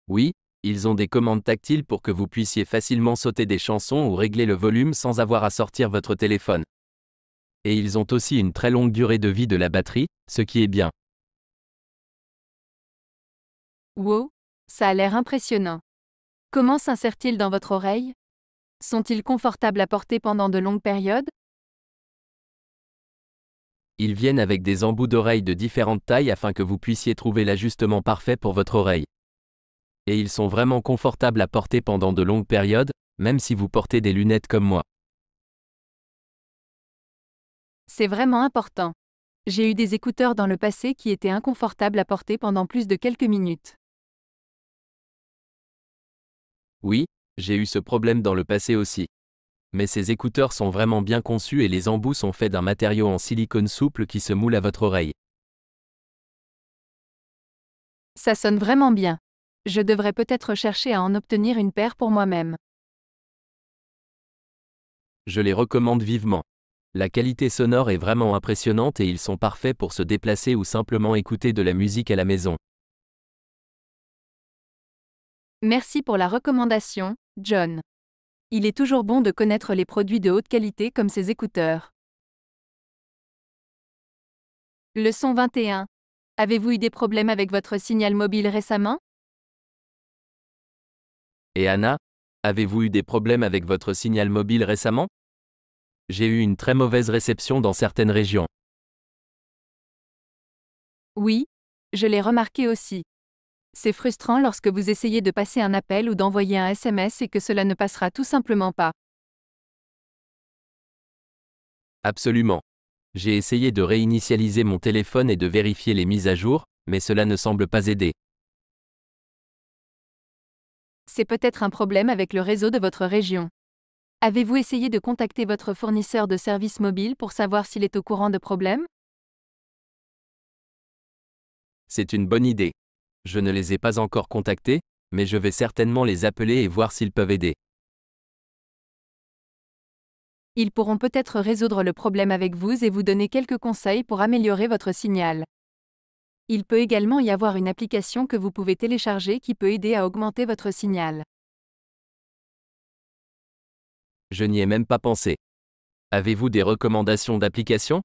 Oui, ils ont des commandes tactiles pour que vous puissiez facilement sauter des chansons ou régler le volume sans avoir à sortir votre téléphone. Et ils ont aussi une très longue durée de vie de la batterie, ce qui est bien. Wow, ça a l'air impressionnant. Comment s'insèrent-ils dans votre oreille? Sont-ils confortables à porter pendant de longues périodes? Ils viennent avec des embouts d'oreilles de différentes tailles afin que vous puissiez trouver l'ajustement parfait pour votre oreille. Et ils sont vraiment confortables à porter pendant de longues périodes, même si vous portez des lunettes comme moi. C'est vraiment important. J'ai eu des écouteurs dans le passé qui étaient inconfortables à porter pendant plus de quelques minutes. Oui, j'ai eu ce problème dans le passé aussi. Mais ces écouteurs sont vraiment bien conçus et les embouts sont faits d'un matériau en silicone souple qui se moule à votre oreille. Ça sonne vraiment bien. Je devrais peut-être chercher à en obtenir une paire pour moi-même. Je les recommande vivement. La qualité sonore est vraiment impressionnante et ils sont parfaits pour se déplacer ou simplement écouter de la musique à la maison. Merci pour la recommandation, John. Il est toujours bon de connaître les produits de haute qualité comme ces écouteurs. Leçon 21. Avez-vous eu des problèmes avec votre signal mobile récemment? Et Anna, avez-vous eu des problèmes avec votre signal mobile récemment? J'ai eu une très mauvaise réception dans certaines régions. Oui, je l'ai remarqué aussi. C'est frustrant lorsque vous essayez de passer un appel ou d'envoyer un SMS et que cela ne passera tout simplement pas. Absolument. J'ai essayé de réinitialiser mon téléphone et de vérifier les mises à jour, mais cela ne semble pas aider. C'est peut-être un problème avec le réseau de votre région. Avez-vous essayé de contacter votre fournisseur de services mobiles pour savoir s'il est au courant de problèmes? C'est une bonne idée. Je ne les ai pas encore contactés, mais je vais certainement les appeler et voir s'ils peuvent aider. Ils pourront peut-être résoudre le problème avec vous et vous donner quelques conseils pour améliorer votre signal. Il peut également y avoir une application que vous pouvez télécharger qui peut aider à augmenter votre signal. Je n'y ai même pas pensé. Avez-vous des recommandations d'applications?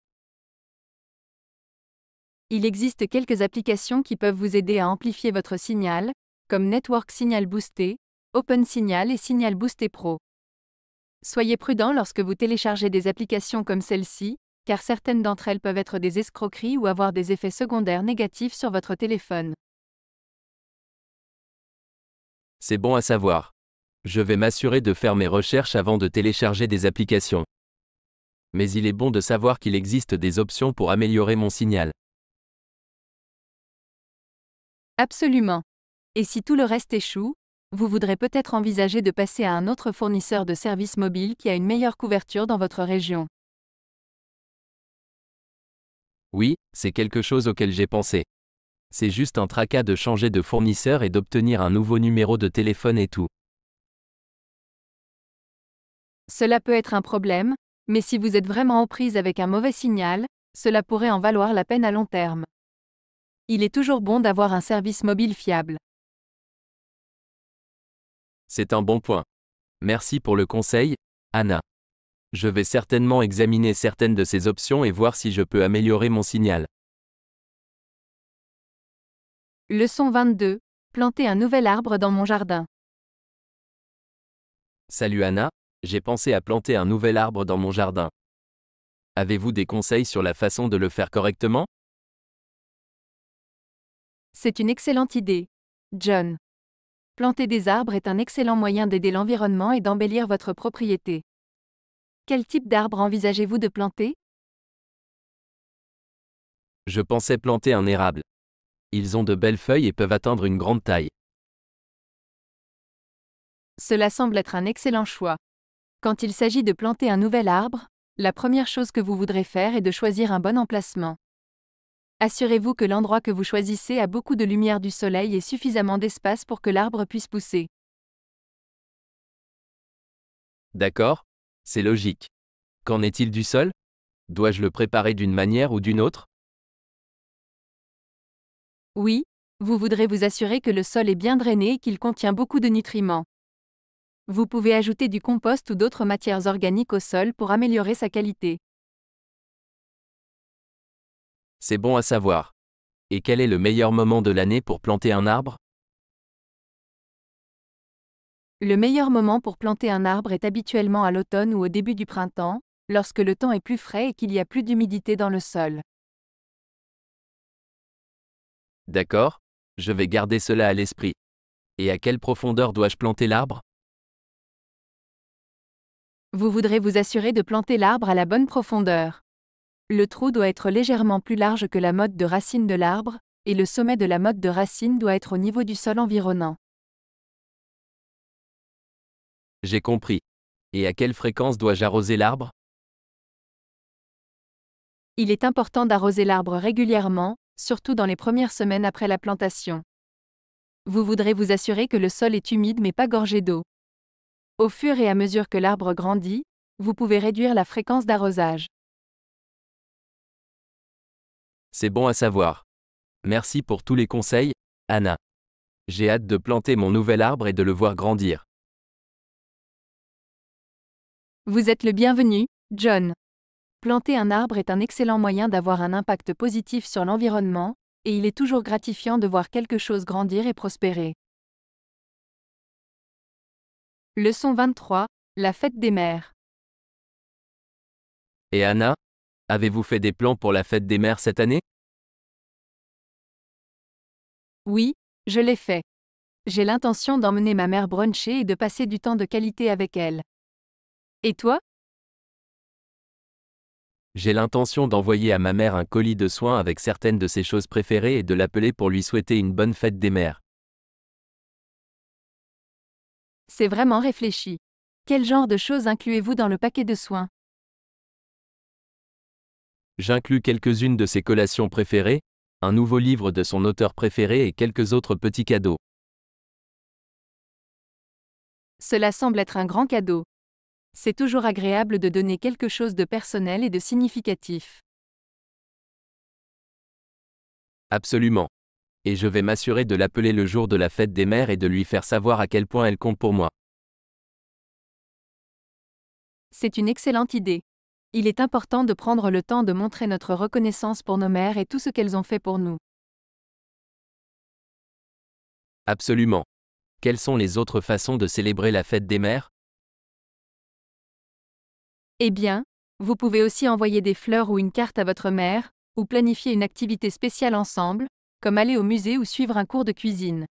Il existe quelques applications qui peuvent vous aider à amplifier votre signal, comme Network Signal Boosté, Open Signal et Signal Boosté Pro. Soyez prudent lorsque vous téléchargez des applications comme celle-ci, car certaines d'entre elles peuvent être des escroqueries ou avoir des effets secondaires négatifs sur votre téléphone. C'est bon à savoir. Je vais m'assurer de faire mes recherches avant de télécharger des applications. Mais il est bon de savoir qu'il existe des options pour améliorer mon signal. Absolument. Et si tout le reste échoue, vous voudrez peut-être envisager de passer à un autre fournisseur de services mobiles qui a une meilleure couverture dans votre région. Oui, c'est quelque chose auquel j'ai pensé. C'est juste un tracas de changer de fournisseur et d'obtenir un nouveau numéro de téléphone et tout. Cela peut être un problème, mais si vous êtes vraiment aux prises avec un mauvais signal, cela pourrait en valoir la peine à long terme. Il est toujours bon d'avoir un service mobile fiable. C'est un bon point. Merci pour le conseil, Anna. Je vais certainement examiner certaines de ces options et voir si je peux améliorer mon signal. Leçon 22. Planter un nouvel arbre dans mon jardin. Salut Anna, j'ai pensé à planter un nouvel arbre dans mon jardin. Avez-vous des conseils sur la façon de le faire correctement? C'est une excellente idée, John. Planter des arbres est un excellent moyen d'aider l'environnement et d'embellir votre propriété. Quel type d'arbre envisagez-vous de planter? Je pensais planter un érable. Ils ont de belles feuilles et peuvent atteindre une grande taille. Cela semble être un excellent choix. Quand il s'agit de planter un nouvel arbre, la première chose que vous voudrez faire est de choisir un bon emplacement. Assurez-vous que l'endroit que vous choisissez a beaucoup de lumière du soleil et suffisamment d'espace pour que l'arbre puisse pousser. D'accord? C'est logique. Qu'en est-il du sol? Dois-je le préparer d'une manière ou d'une autre? Oui, vous voudrez vous assurer que le sol est bien drainé et qu'il contient beaucoup de nutriments. Vous pouvez ajouter du compost ou d'autres matières organiques au sol pour améliorer sa qualité. C'est bon à savoir. Et quel est le meilleur moment de l'année pour planter un arbre? Le meilleur moment pour planter un arbre est habituellement à l'automne ou au début du printemps, lorsque le temps est plus frais et qu'il y a plus d'humidité dans le sol. D'accord, je vais garder cela à l'esprit. Et à quelle profondeur dois-je planter l'arbre? Vous voudrez vous assurer de planter l'arbre à la bonne profondeur. Le trou doit être légèrement plus large que la motte de racine de l'arbre, et le sommet de la motte de racine doit être au niveau du sol environnant. J'ai compris. Et à quelle fréquence dois-je arroser l'arbre? Il est important d'arroser l'arbre régulièrement, surtout dans les premières semaines après la plantation. Vous voudrez vous assurer que le sol est humide mais pas gorgé d'eau. Au fur et à mesure que l'arbre grandit, vous pouvez réduire la fréquence d'arrosage. C'est bon à savoir. Merci pour tous les conseils, Anna. J'ai hâte de planter mon nouvel arbre et de le voir grandir. Vous êtes le bienvenu, John. Planter un arbre est un excellent moyen d'avoir un impact positif sur l'environnement, et il est toujours gratifiant de voir quelque chose grandir et prospérer. Leçon 23. La fête des mères. Et Anna, avez-vous fait des plans pour la fête des mères cette année? Oui, je l'ai fait. J'ai l'intention d'emmener ma mère bruncher et de passer du temps de qualité avec elle. Et toi? J'ai l'intention d'envoyer à ma mère un colis de soins avec certaines de ses choses préférées et de l'appeler pour lui souhaiter une bonne fête des mères. C'est vraiment réfléchi. Quel genre de choses incluez-vous dans le paquet de soins? J'inclus quelques-unes de ses collations préférées, un nouveau livre de son auteur préféré et quelques autres petits cadeaux. Cela semble être un grand cadeau. C'est toujours agréable de donner quelque chose de personnel et de significatif. Absolument. Et je vais m'assurer de l'appeler le jour de la fête des mères et de lui faire savoir à quel point elle compte pour moi. C'est une excellente idée. Il est important de prendre le temps de montrer notre reconnaissance pour nos mères et tout ce qu'elles ont fait pour nous. Absolument. Quelles sont les autres façons de célébrer la fête des mères? Eh bien, vous pouvez aussi envoyer des fleurs ou une carte à votre mère, ou planifier une activité spéciale ensemble, comme aller au musée ou suivre un cours de cuisine.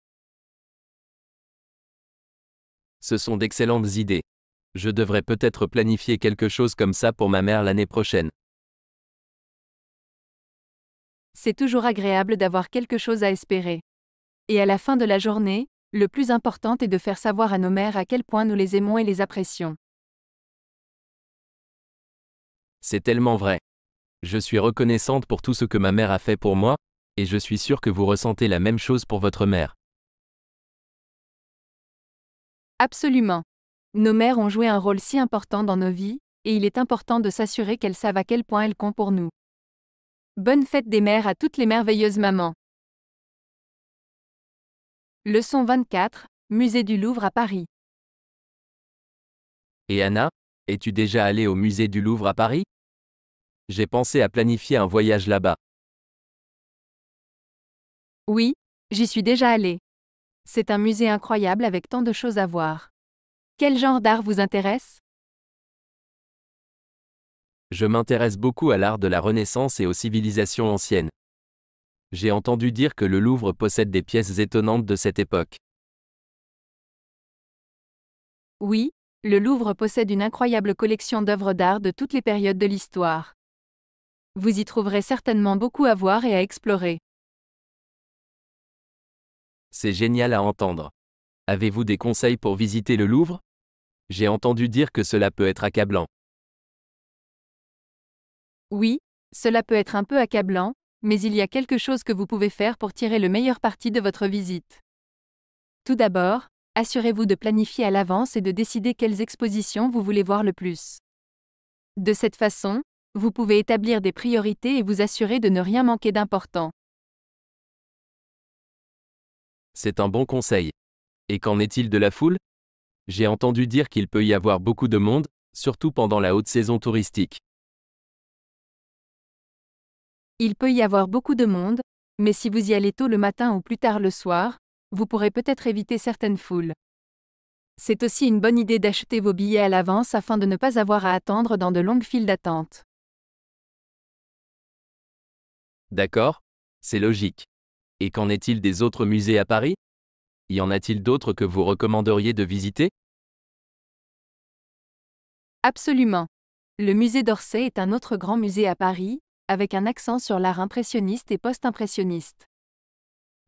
Ce sont d'excellentes idées. Je devrais peut-être planifier quelque chose comme ça pour ma mère l'année prochaine. C'est toujours agréable d'avoir quelque chose à espérer. Et à la fin de la journée, le plus important est de faire savoir à nos mères à quel point nous les aimons et les apprécions. C'est tellement vrai. Je suis reconnaissante pour tout ce que ma mère a fait pour moi, et je suis sûre que vous ressentez la même chose pour votre mère. Absolument. Nos mères ont joué un rôle si important dans nos vies, et il est important de s'assurer qu'elles savent à quel point elles comptent pour nous. Bonne fête des mères à toutes les merveilleuses mamans. Leçon 24, Musée du Louvre à Paris. Et Anna, es-tu déjà allée au musée du Louvre à Paris? J'ai pensé à planifier un voyage là-bas. Oui, j'y suis déjà allée. C'est un musée incroyable avec tant de choses à voir. Quel genre d'art vous intéresse? Je m'intéresse beaucoup à l'art de la Renaissance et aux civilisations anciennes. J'ai entendu dire que le Louvre possède des pièces étonnantes de cette époque. Oui, le Louvre possède une incroyable collection d'œuvres d'art de toutes les périodes de l'histoire. Vous y trouverez certainement beaucoup à voir et à explorer. C'est génial à entendre. Avez-vous des conseils pour visiter le Louvre? J'ai entendu dire que cela peut être accablant. Oui, cela peut être un peu accablant, mais il y a quelque chose que vous pouvez faire pour tirer le meilleur parti de votre visite. Tout d'abord, assurez-vous de planifier à l'avance et de décider quelles expositions vous voulez voir le plus. De cette façon, vous pouvez établir des priorités et vous assurer de ne rien manquer d'important. C'est un bon conseil. Et qu'en est-il de la foule? J'ai entendu dire qu'il peut y avoir beaucoup de monde, surtout pendant la haute saison touristique. Il peut y avoir beaucoup de monde, mais si vous y allez tôt le matin ou plus tard le soir, vous pourrez peut-être éviter certaines foules. C'est aussi une bonne idée d'acheter vos billets à l'avance afin de ne pas avoir à attendre dans de longues files d'attente. D'accord? C'est logique. Et qu'en est-il des autres musées à Paris? Y en a-t-il d'autres que vous recommanderiez de visiter? Absolument. Le musée d'Orsay est un autre grand musée à Paris, avec un accent sur l'art impressionniste et post-impressionniste.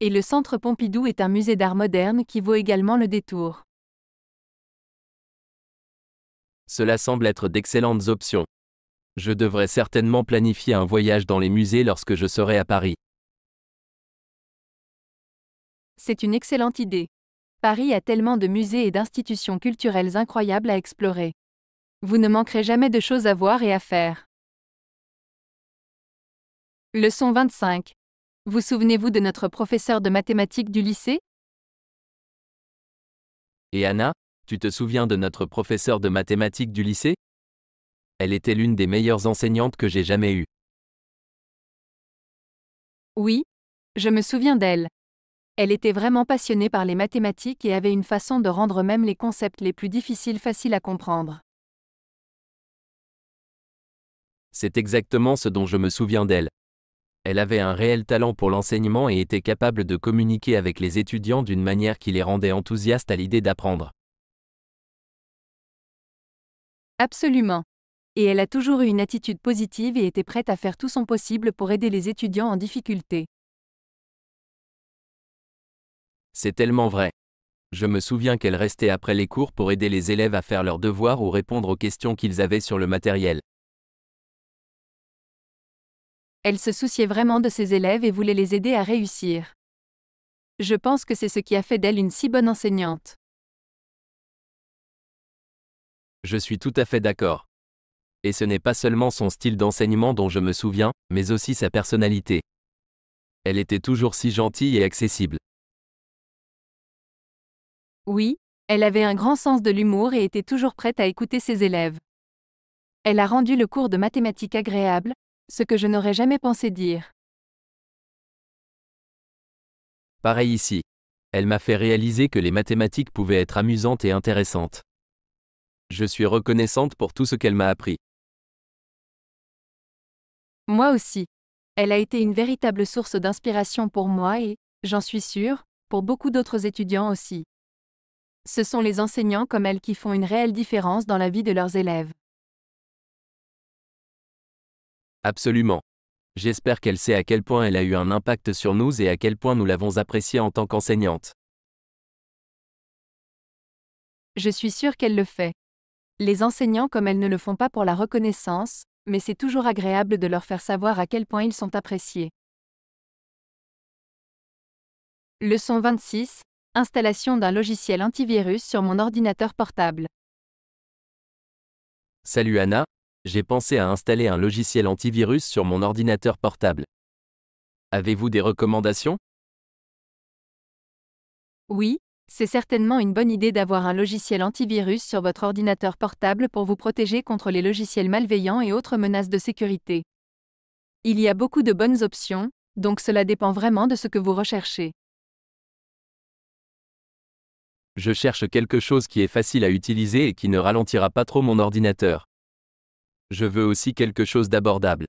Et le Centre Pompidou est un musée d'art moderne qui vaut également le détour. Cela semble être d'excellentes options. Je devrais certainement planifier un voyage dans les musées lorsque je serai à Paris. C'est une excellente idée. Paris a tellement de musées et d'institutions culturelles incroyables à explorer. Vous ne manquerez jamais de choses à voir et à faire. Leçon 25. Vous souvenez-vous de notre professeur de mathématiques du lycée? Et Anna, tu te souviens de notre professeure de mathématiques du lycée? Elle était l'une des meilleures enseignantes que j'ai jamais eues. Oui, je me souviens d'elle. Elle était vraiment passionnée par les mathématiques et avait une façon de rendre même les concepts les plus difficiles faciles à comprendre. C'est exactement ce dont je me souviens d'elle. Elle avait un réel talent pour l'enseignement et était capable de communiquer avec les étudiants d'une manière qui les rendait enthousiastes à l'idée d'apprendre. Absolument. Et elle a toujours eu une attitude positive et était prête à faire tout son possible pour aider les étudiants en difficulté. C'est tellement vrai. Je me souviens qu'elle restait après les cours pour aider les élèves à faire leurs devoirs ou répondre aux questions qu'ils avaient sur le matériel. Elle se souciait vraiment de ses élèves et voulait les aider à réussir. Je pense que c'est ce qui a fait d'elle une si bonne enseignante. Je suis tout à fait d'accord. Et ce n'est pas seulement son style d'enseignement dont je me souviens, mais aussi sa personnalité. Elle était toujours si gentille et accessible. Oui, elle avait un grand sens de l'humour et était toujours prête à écouter ses élèves. Elle a rendu le cours de mathématiques agréable, ce que je n'aurais jamais pensé dire. Pareil ici. Elle m'a fait réaliser que les mathématiques pouvaient être amusantes et intéressantes. Je suis reconnaissante pour tout ce qu'elle m'a appris. Moi aussi. Elle a été une véritable source d'inspiration pour moi et, j'en suis sûre, pour beaucoup d'autres étudiants aussi. Ce sont les enseignants comme elle qui font une réelle différence dans la vie de leurs élèves. Absolument. J'espère qu'elle sait à quel point elle a eu un impact sur nous et à quel point nous l'avons appréciée en tant qu'enseignante. Je suis sûre qu'elle le fait. Les enseignants comme elle ne le font pas pour la reconnaissance, mais c'est toujours agréable de leur faire savoir à quel point ils sont appréciés. Leçon 26. Installation d'un logiciel antivirus sur mon ordinateur portable. Salut Anna, j'ai pensé à installer un logiciel antivirus sur mon ordinateur portable. Avez-vous des recommandations? Oui, c'est certainement une bonne idée d'avoir un logiciel antivirus sur votre ordinateur portable pour vous protéger contre les logiciels malveillants et autres menaces de sécurité. Il y a beaucoup de bonnes options, donc cela dépend vraiment de ce que vous recherchez. Je cherche quelque chose qui est facile à utiliser et qui ne ralentira pas trop mon ordinateur. Je veux aussi quelque chose d'abordable.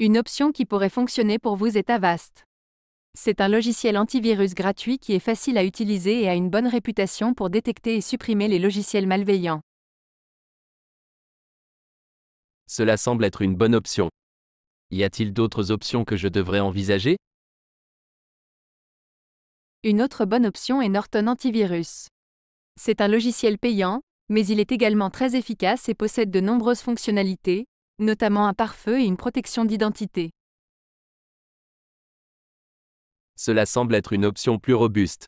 Une option qui pourrait fonctionner pour vous est Avast. C'est un logiciel antivirus gratuit qui est facile à utiliser et a une bonne réputation pour détecter et supprimer les logiciels malveillants. Cela semble être une bonne option. Y a-t-il d'autres options que je devrais envisager? Une autre bonne option est Norton Antivirus. C'est un logiciel payant, mais il est également très efficace et possède de nombreuses fonctionnalités, notamment un pare-feu et une protection d'identité. Cela semble être une option plus robuste.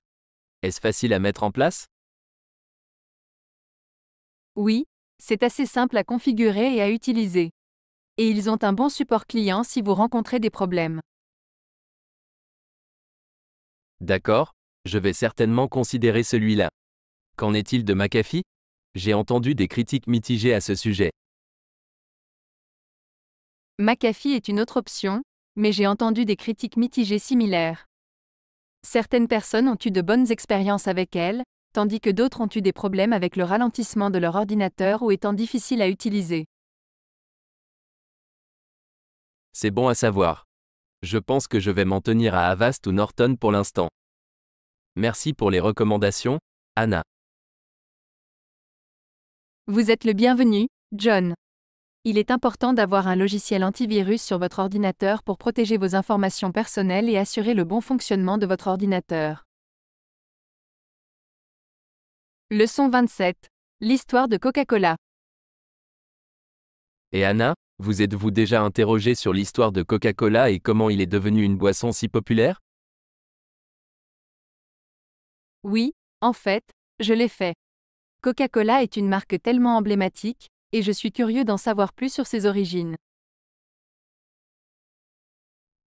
Est-ce facile à mettre en place? Oui, c'est assez simple à configurer et à utiliser. Et ils ont un bon support client si vous rencontrez des problèmes. D'accord, je vais certainement considérer celui-là. Qu'en est-il de McAfee? J'ai entendu des critiques mitigées à ce sujet. McAfee est une autre option, mais j'ai entendu des critiques mitigées similaires. Certaines personnes ont eu de bonnes expériences avec elle, tandis que d'autres ont eu des problèmes avec le ralentissement de leur ordinateur ou étant difficile à utiliser. C'est bon à savoir. Je pense que je vais m'en tenir à Avast ou Norton pour l'instant. Merci pour les recommandations, Anna. Vous êtes le bienvenu, John. Il est important d'avoir un logiciel antivirus sur votre ordinateur pour protéger vos informations personnelles et assurer le bon fonctionnement de votre ordinateur. Leçon 27. L'histoire de Coca-Cola. Et Anna, vous êtes-vous déjà interrogée sur l'histoire de Coca-Cola et comment il est devenu une boisson si populaire? Oui, en fait, je l'ai fait. Coca-Cola est une marque tellement emblématique, et je suis curieux d'en savoir plus sur ses origines.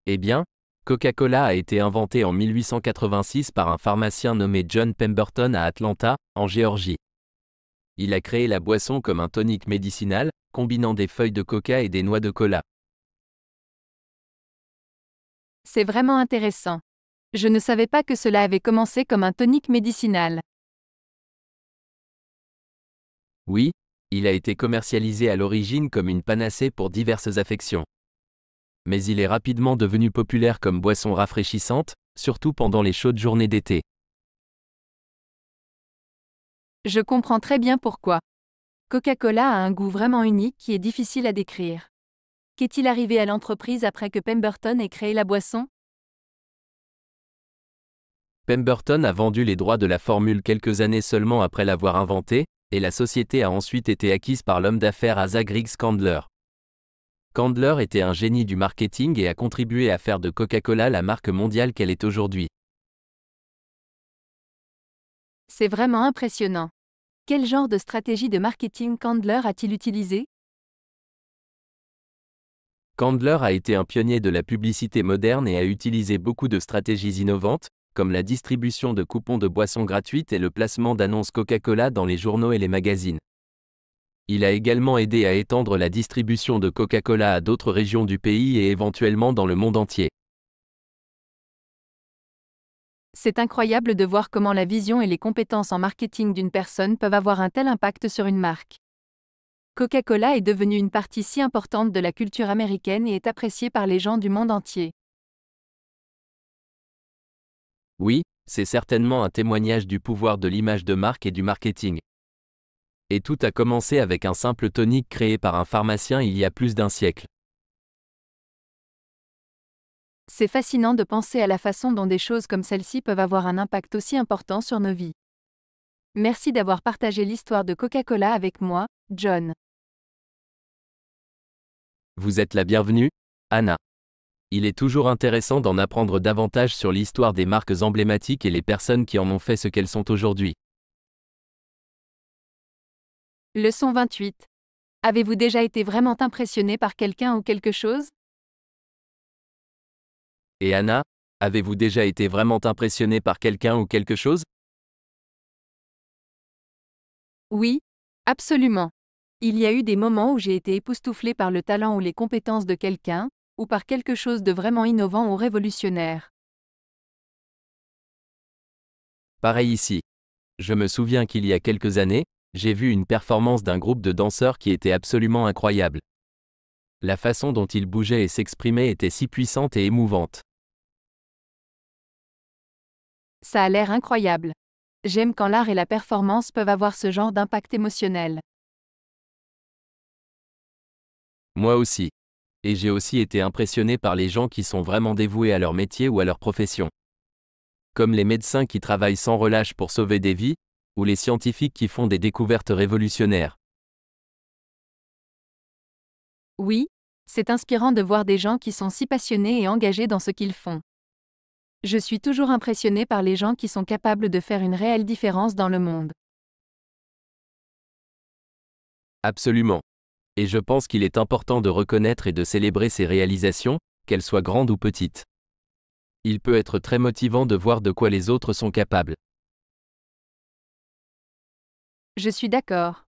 Eh bien, Coca-Cola a été inventé en 1886 par un pharmacien nommé John Pemberton à Atlanta, en Géorgie. Il a créé la boisson comme un tonique médicinal, combinant des feuilles de coca et des noix de cola. C'est vraiment intéressant. Je ne savais pas que cela avait commencé comme un tonique médicinal. Oui, il a été commercialisé à l'origine comme une panacée pour diverses affections. Mais il est rapidement devenu populaire comme boisson rafraîchissante, surtout pendant les chaudes journées d'été. Je comprends très bien pourquoi. Coca-Cola a un goût vraiment unique qui est difficile à décrire. Qu'est-il arrivé à l'entreprise après que Pemberton ait créé la boisson? Pemberton a vendu les droits de la formule quelques années seulement après l'avoir inventée, et la société a ensuite été acquise par l'homme d'affaires Asa Griggs Candler. Candler était un génie du marketing et a contribué à faire de Coca-Cola la marque mondiale qu'elle est aujourd'hui. C'est vraiment impressionnant. Quel genre de stratégie de marketing Candler a-t-il utilisé? Candler a été un pionnier de la publicité moderne et a utilisé beaucoup de stratégies innovantes, comme la distribution de coupons de boissons gratuites et le placement d'annonces Coca-Cola dans les journaux et les magazines. Il a également aidé à étendre la distribution de Coca-Cola à d'autres régions du pays et éventuellement dans le monde entier. C'est incroyable de voir comment la vision et les compétences en marketing d'une personne peuvent avoir un tel impact sur une marque. Coca-Cola est devenue une partie si importante de la culture américaine et est appréciée par les gens du monde entier. Oui, c'est certainement un témoignage du pouvoir de l'image de marque et du marketing. Et tout a commencé avec un simple tonique créé par un pharmacien il y a plus d'un siècle. C'est fascinant de penser à la façon dont des choses comme celle-ci peuvent avoir un impact aussi important sur nos vies. Merci d'avoir partagé l'histoire de Coca-Cola avec moi, John. Vous êtes la bienvenue, Anna. Il est toujours intéressant d'en apprendre davantage sur l'histoire des marques emblématiques et les personnes qui en ont fait ce qu'elles sont aujourd'hui. Leçon 28. Avez-vous déjà été vraiment impressionné par quelqu'un ou quelque chose? Et Anna, avez-vous déjà été vraiment impressionnée par quelqu'un ou quelque chose? Oui, absolument. Il y a eu des moments où j'ai été époustouflé par le talent ou les compétences de quelqu'un, ou par quelque chose de vraiment innovant ou révolutionnaire. Pareil ici. Je me souviens qu'il y a quelques années, j'ai vu une performance d'un groupe de danseurs qui était absolument incroyable. La façon dont ils bougeaient et s'exprimaient était si puissante et émouvante. Ça a l'air incroyable. J'aime quand l'art et la performance peuvent avoir ce genre d'impact émotionnel. Moi aussi. Et j'ai aussi été impressionné par les gens qui sont vraiment dévoués à leur métier ou à leur profession. Comme les médecins qui travaillent sans relâche pour sauver des vies, ou les scientifiques qui font des découvertes révolutionnaires. Oui, c'est inspirant de voir des gens qui sont si passionnés et engagés dans ce qu'ils font. Je suis toujours impressionné par les gens qui sont capables de faire une réelle différence dans le monde. Absolument. Et je pense qu'il est important de reconnaître et de célébrer ces réalisations, qu'elles soient grandes ou petites. Il peut être très motivant de voir de quoi les autres sont capables. Je suis d'accord.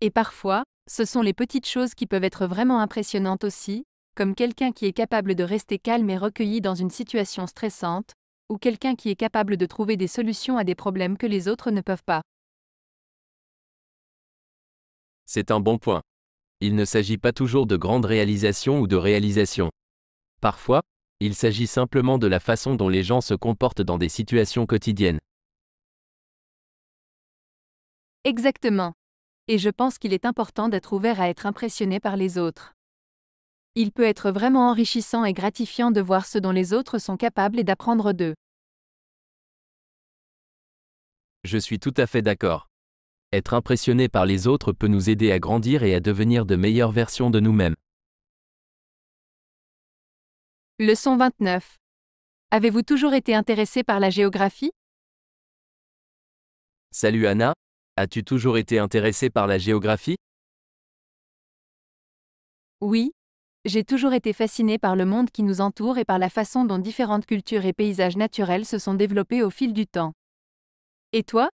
Et parfois, ce sont les petites choses qui peuvent être vraiment impressionnantes aussi, comme quelqu'un qui est capable de rester calme et recueilli dans une situation stressante, ou quelqu'un qui est capable de trouver des solutions à des problèmes que les autres ne peuvent pas. C'est un bon point. Il ne s'agit pas toujours de grandes réalisations ou de réalisations. Parfois, il s'agit simplement de la façon dont les gens se comportent dans des situations quotidiennes. Exactement. Et je pense qu'il est important d'être ouvert à être impressionné par les autres. Il peut être vraiment enrichissant et gratifiant de voir ce dont les autres sont capables et d'apprendre d'eux. Je suis tout à fait d'accord. Être impressionné par les autres peut nous aider à grandir et à devenir de meilleures versions de nous-mêmes. Leçon 29. Avez-vous toujours été intéressé par la géographie? Salut Anna, as-tu toujours été intéressée par la géographie? Oui. J'ai toujours été fasciné par le monde qui nous entoure et par la façon dont différentes cultures et paysages naturels se sont développés au fil du temps. Et toi?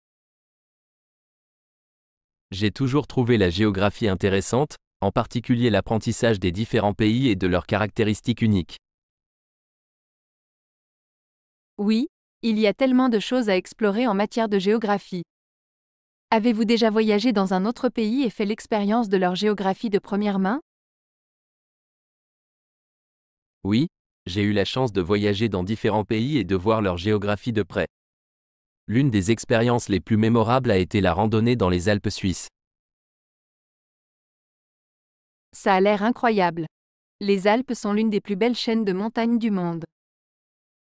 J'ai toujours trouvé la géographie intéressante, en particulier l'apprentissage des différents pays et de leurs caractéristiques uniques. Oui, il y a tellement de choses à explorer en matière de géographie. Avez-vous déjà voyagé dans un autre pays et fait l'expérience de leur géographie de première main? Oui, j'ai eu la chance de voyager dans différents pays et de voir leur géographie de près. L'une des expériences les plus mémorables a été la randonnée dans les Alpes suisses. Ça a l'air incroyable. Les Alpes sont l'une des plus belles chaînes de montagnes du monde.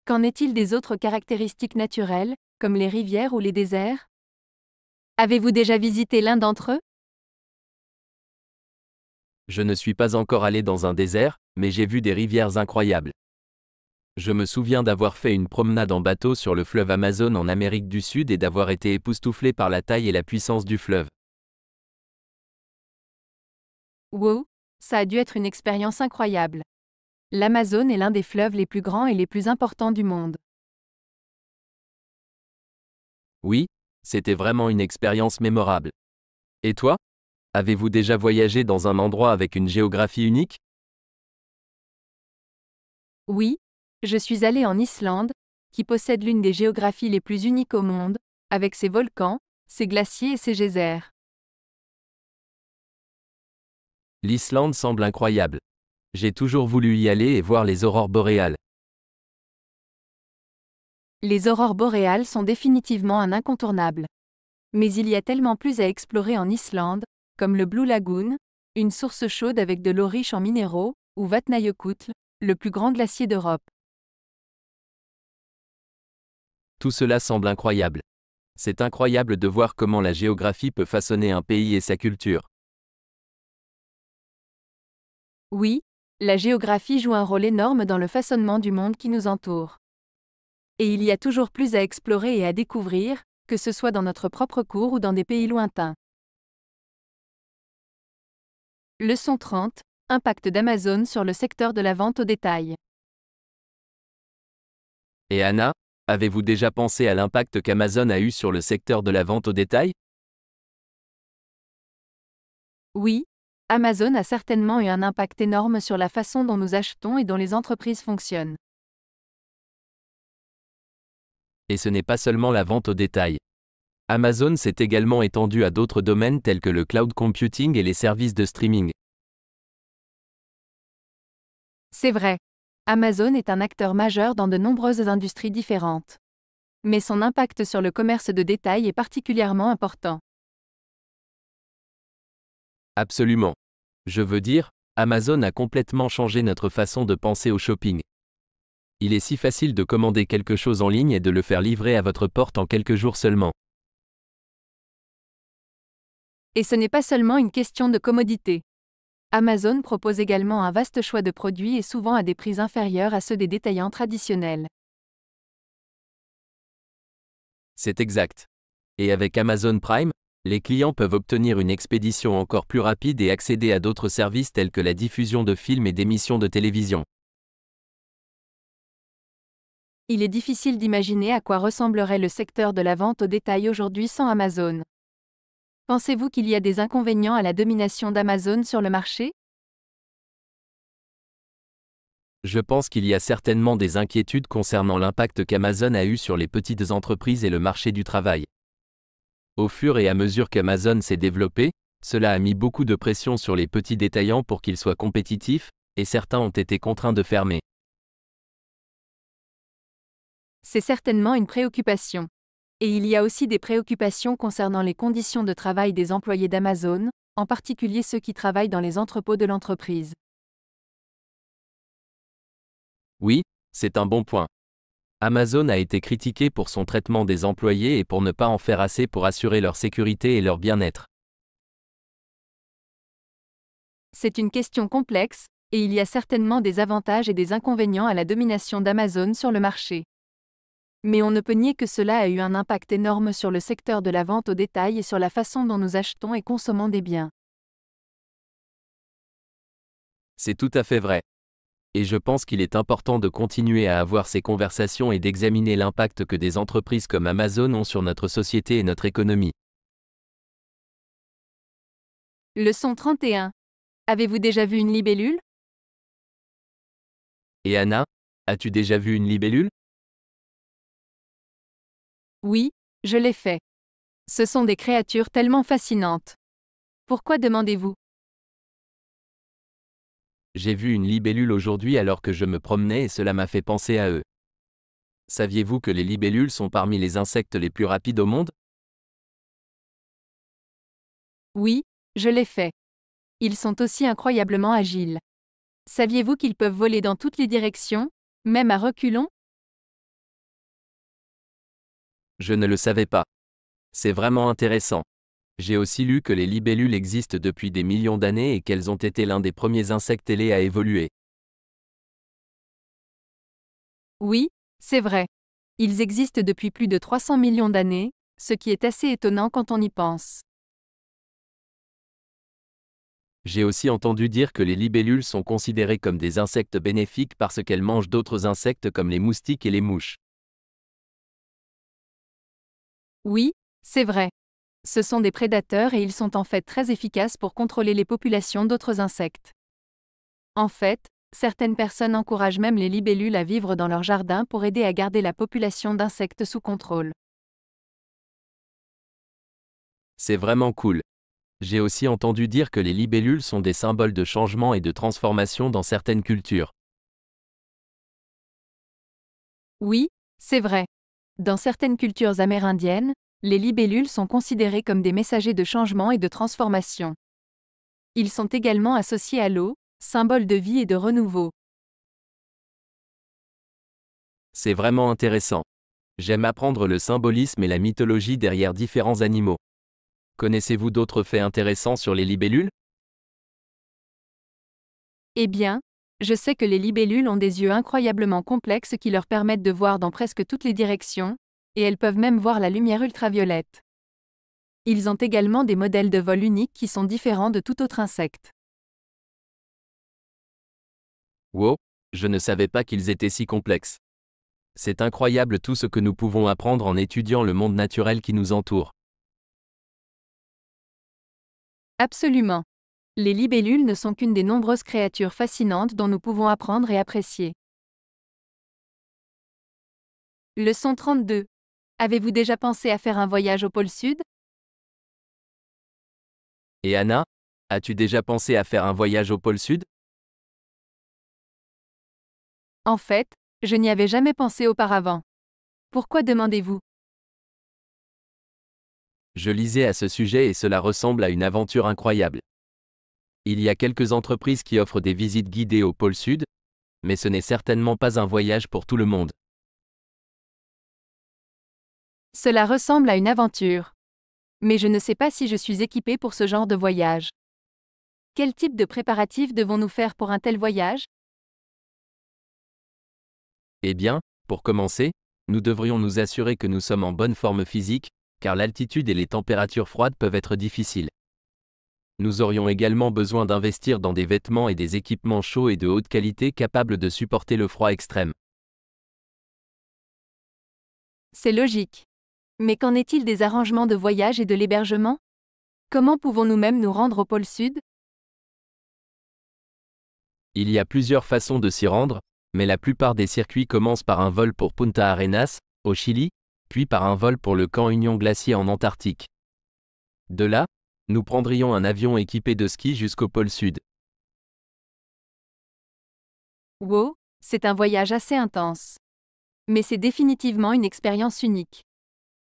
Qu'en est-il des autres caractéristiques naturelles, comme les rivières ou les déserts? Avez-vous déjà visité l'un d'entre eux? Je ne suis pas encore allé dans un désert, mais j'ai vu des rivières incroyables. Je me souviens d'avoir fait une promenade en bateau sur le fleuve Amazon en Amérique du Sud et d'avoir été époustouflé par la taille et la puissance du fleuve. Wow, ça a dû être une expérience incroyable. L'Amazone est l'un des fleuves les plus grands et les plus importants du monde. Oui, c'était vraiment une expérience mémorable. Et toi? Avez-vous déjà voyagé dans un endroit avec une géographie unique? Oui, je suis allé en Islande, qui possède l'une des géographies les plus uniques au monde, avec ses volcans, ses glaciers et ses geysers. L'Islande semble incroyable. J'ai toujours voulu y aller et voir les aurores boréales. Les aurores boréales sont définitivement un incontournable. Mais il y a tellement plus à explorer en Islande, comme le Blue Lagoon, une source chaude avec de l'eau riche en minéraux, ou Vatnajökull, le plus grand glacier d'Europe. Tout cela semble incroyable. C'est incroyable de voir comment la géographie peut façonner un pays et sa culture. Oui, la géographie joue un rôle énorme dans le façonnement du monde qui nous entoure. Et il y a toujours plus à explorer et à découvrir, que ce soit dans notre propre cours ou dans des pays lointains. Leçon 30. Impact d'Amazon sur le secteur de la vente au détail. Et Anna, avez-vous déjà pensé à l'impact qu'Amazon a eu sur le secteur de la vente au détail? Oui, Amazon a certainement eu un impact énorme sur la façon dont nous achetons et dont les entreprises fonctionnent. Et ce n'est pas seulement la vente au détail. Amazon s'est également étendu à d'autres domaines tels que le cloud computing et les services de streaming. C'est vrai. Amazon est un acteur majeur dans de nombreuses industries différentes. Mais son impact sur le commerce de détail est particulièrement important. Absolument. Je veux dire, Amazon a complètement changé notre façon de penser au shopping. Il est si facile de commander quelque chose en ligne et de le faire livrer à votre porte en quelques jours seulement. Et ce n'est pas seulement une question de commodité. Amazon propose également un vaste choix de produits et souvent à des prix inférieurs à ceux des détaillants traditionnels. C'est exact. Et avec Amazon Prime, les clients peuvent obtenir une expédition encore plus rapide et accéder à d'autres services tels que la diffusion de films et d'émissions de télévision. Il est difficile d'imaginer à quoi ressemblerait le secteur de la vente au détail aujourd'hui sans Amazon. Pensez-vous qu'il y a des inconvénients à la domination d'Amazon sur le marché? Je pense qu'il y a certainement des inquiétudes concernant l'impact qu'Amazon a eu sur les petites entreprises et le marché du travail. Au fur et à mesure qu'Amazon s'est développé, cela a mis beaucoup de pression sur les petits détaillants pour qu'ils soient compétitifs, et certains ont été contraints de fermer. C'est certainement une préoccupation. Et il y a aussi des préoccupations concernant les conditions de travail des employés d'Amazon, en particulier ceux qui travaillent dans les entrepôts de l'entreprise. Oui, c'est un bon point. Amazon a été critiqué pour son traitement des employés et pour ne pas en faire assez pour assurer leur sécurité et leur bien-être. C'est une question complexe, et il y a certainement des avantages et des inconvénients à la domination d'Amazon sur le marché. Mais on ne peut nier que cela a eu un impact énorme sur le secteur de la vente au détail et sur la façon dont nous achetons et consommons des biens. C'est tout à fait vrai. Et je pense qu'il est important de continuer à avoir ces conversations et d'examiner l'impact que des entreprises comme Amazon ont sur notre société et notre économie. Leçon 31. Avez-vous déjà vu une libellule? Et Anna, as-tu déjà vu une libellule? Oui, je l'ai fait. Ce sont des créatures tellement fascinantes. Pourquoi demandez-vous? J'ai vu une libellule aujourd'hui alors que je me promenais et cela m'a fait penser à eux. Saviez-vous que les libellules sont parmi les insectes les plus rapides au monde? Oui, je l'ai fait. Ils sont aussi incroyablement agiles. Saviez-vous qu'ils peuvent voler dans toutes les directions, même à reculons? Je ne le savais pas. C'est vraiment intéressant. J'ai aussi lu que les libellules existent depuis des millions d'années et qu'elles ont été l'un des premiers insectes ailés à évoluer. Oui, c'est vrai. Ils existent depuis plus de 300 millions d'années, ce qui est assez étonnant quand on y pense. J'ai aussi entendu dire que les libellules sont considérées comme des insectes bénéfiques parce qu'elles mangent d'autres insectes comme les moustiques et les mouches. Oui, c'est vrai. Ce sont des prédateurs et ils sont en fait très efficaces pour contrôler les populations d'autres insectes. En fait, certaines personnes encouragent même les libellules à vivre dans leur jardin pour aider à garder la population d'insectes sous contrôle. C'est vraiment cool. J'ai aussi entendu dire que les libellules sont des symboles de changement et de transformation dans certaines cultures. Oui, c'est vrai. Dans certaines cultures amérindiennes, les libellules sont considérés comme des messagers de changement et de transformation. Ils sont également associés à l'eau, symbole de vie et de renouveau. C'est vraiment intéressant. J'aime apprendre le symbolisme et la mythologie derrière différents animaux. Connaissez-vous d'autres faits intéressants sur les libellules? Eh bien, je sais que les libellules ont des yeux incroyablement complexes qui leur permettent de voir dans presque toutes les directions, et elles peuvent même voir la lumière ultraviolette. Ils ont également des modèles de vol uniques qui sont différents de tout autre insecte. Wow, je ne savais pas qu'ils étaient si complexes. C'est incroyable tout ce que nous pouvons apprendre en étudiant le monde naturel qui nous entoure. Absolument. Les libellules ne sont qu'une des nombreuses créatures fascinantes dont nous pouvons apprendre et apprécier. Leçon 32. Avez-vous déjà pensé à faire un voyage au pôle Sud? Et Anna, as-tu déjà pensé à faire un voyage au pôle Sud? En fait, je n'y avais jamais pensé auparavant. Pourquoi demandez-vous? Je lisais à ce sujet et cela ressemble à une aventure incroyable. Il y a quelques entreprises qui offrent des visites guidées au pôle Sud, mais ce n'est certainement pas un voyage pour tout le monde. Cela ressemble à une aventure. Mais je ne sais pas si je suis équipée pour ce genre de voyage. Quel type de préparatifs devons-nous faire pour un tel voyage? Eh bien, pour commencer, nous devrions nous assurer que nous sommes en bonne forme physique, car l'altitude et les températures froides peuvent être difficiles. Nous aurions également besoin d'investir dans des vêtements et des équipements chauds et de haute qualité capables de supporter le froid extrême. C'est logique. Mais qu'en est-il des arrangements de voyage et de l'hébergement? Comment pouvons-nous même nous rendre au pôle Sud? Il y a plusieurs façons de s'y rendre, mais la plupart des circuits commencent par un vol pour Punta Arenas, au Chili, puis par un vol pour le camp Union Glacier en Antarctique. De là, nous prendrions un avion équipé de skis jusqu'au pôle Sud. Wow, c'est un voyage assez intense. Mais c'est définitivement une expérience unique.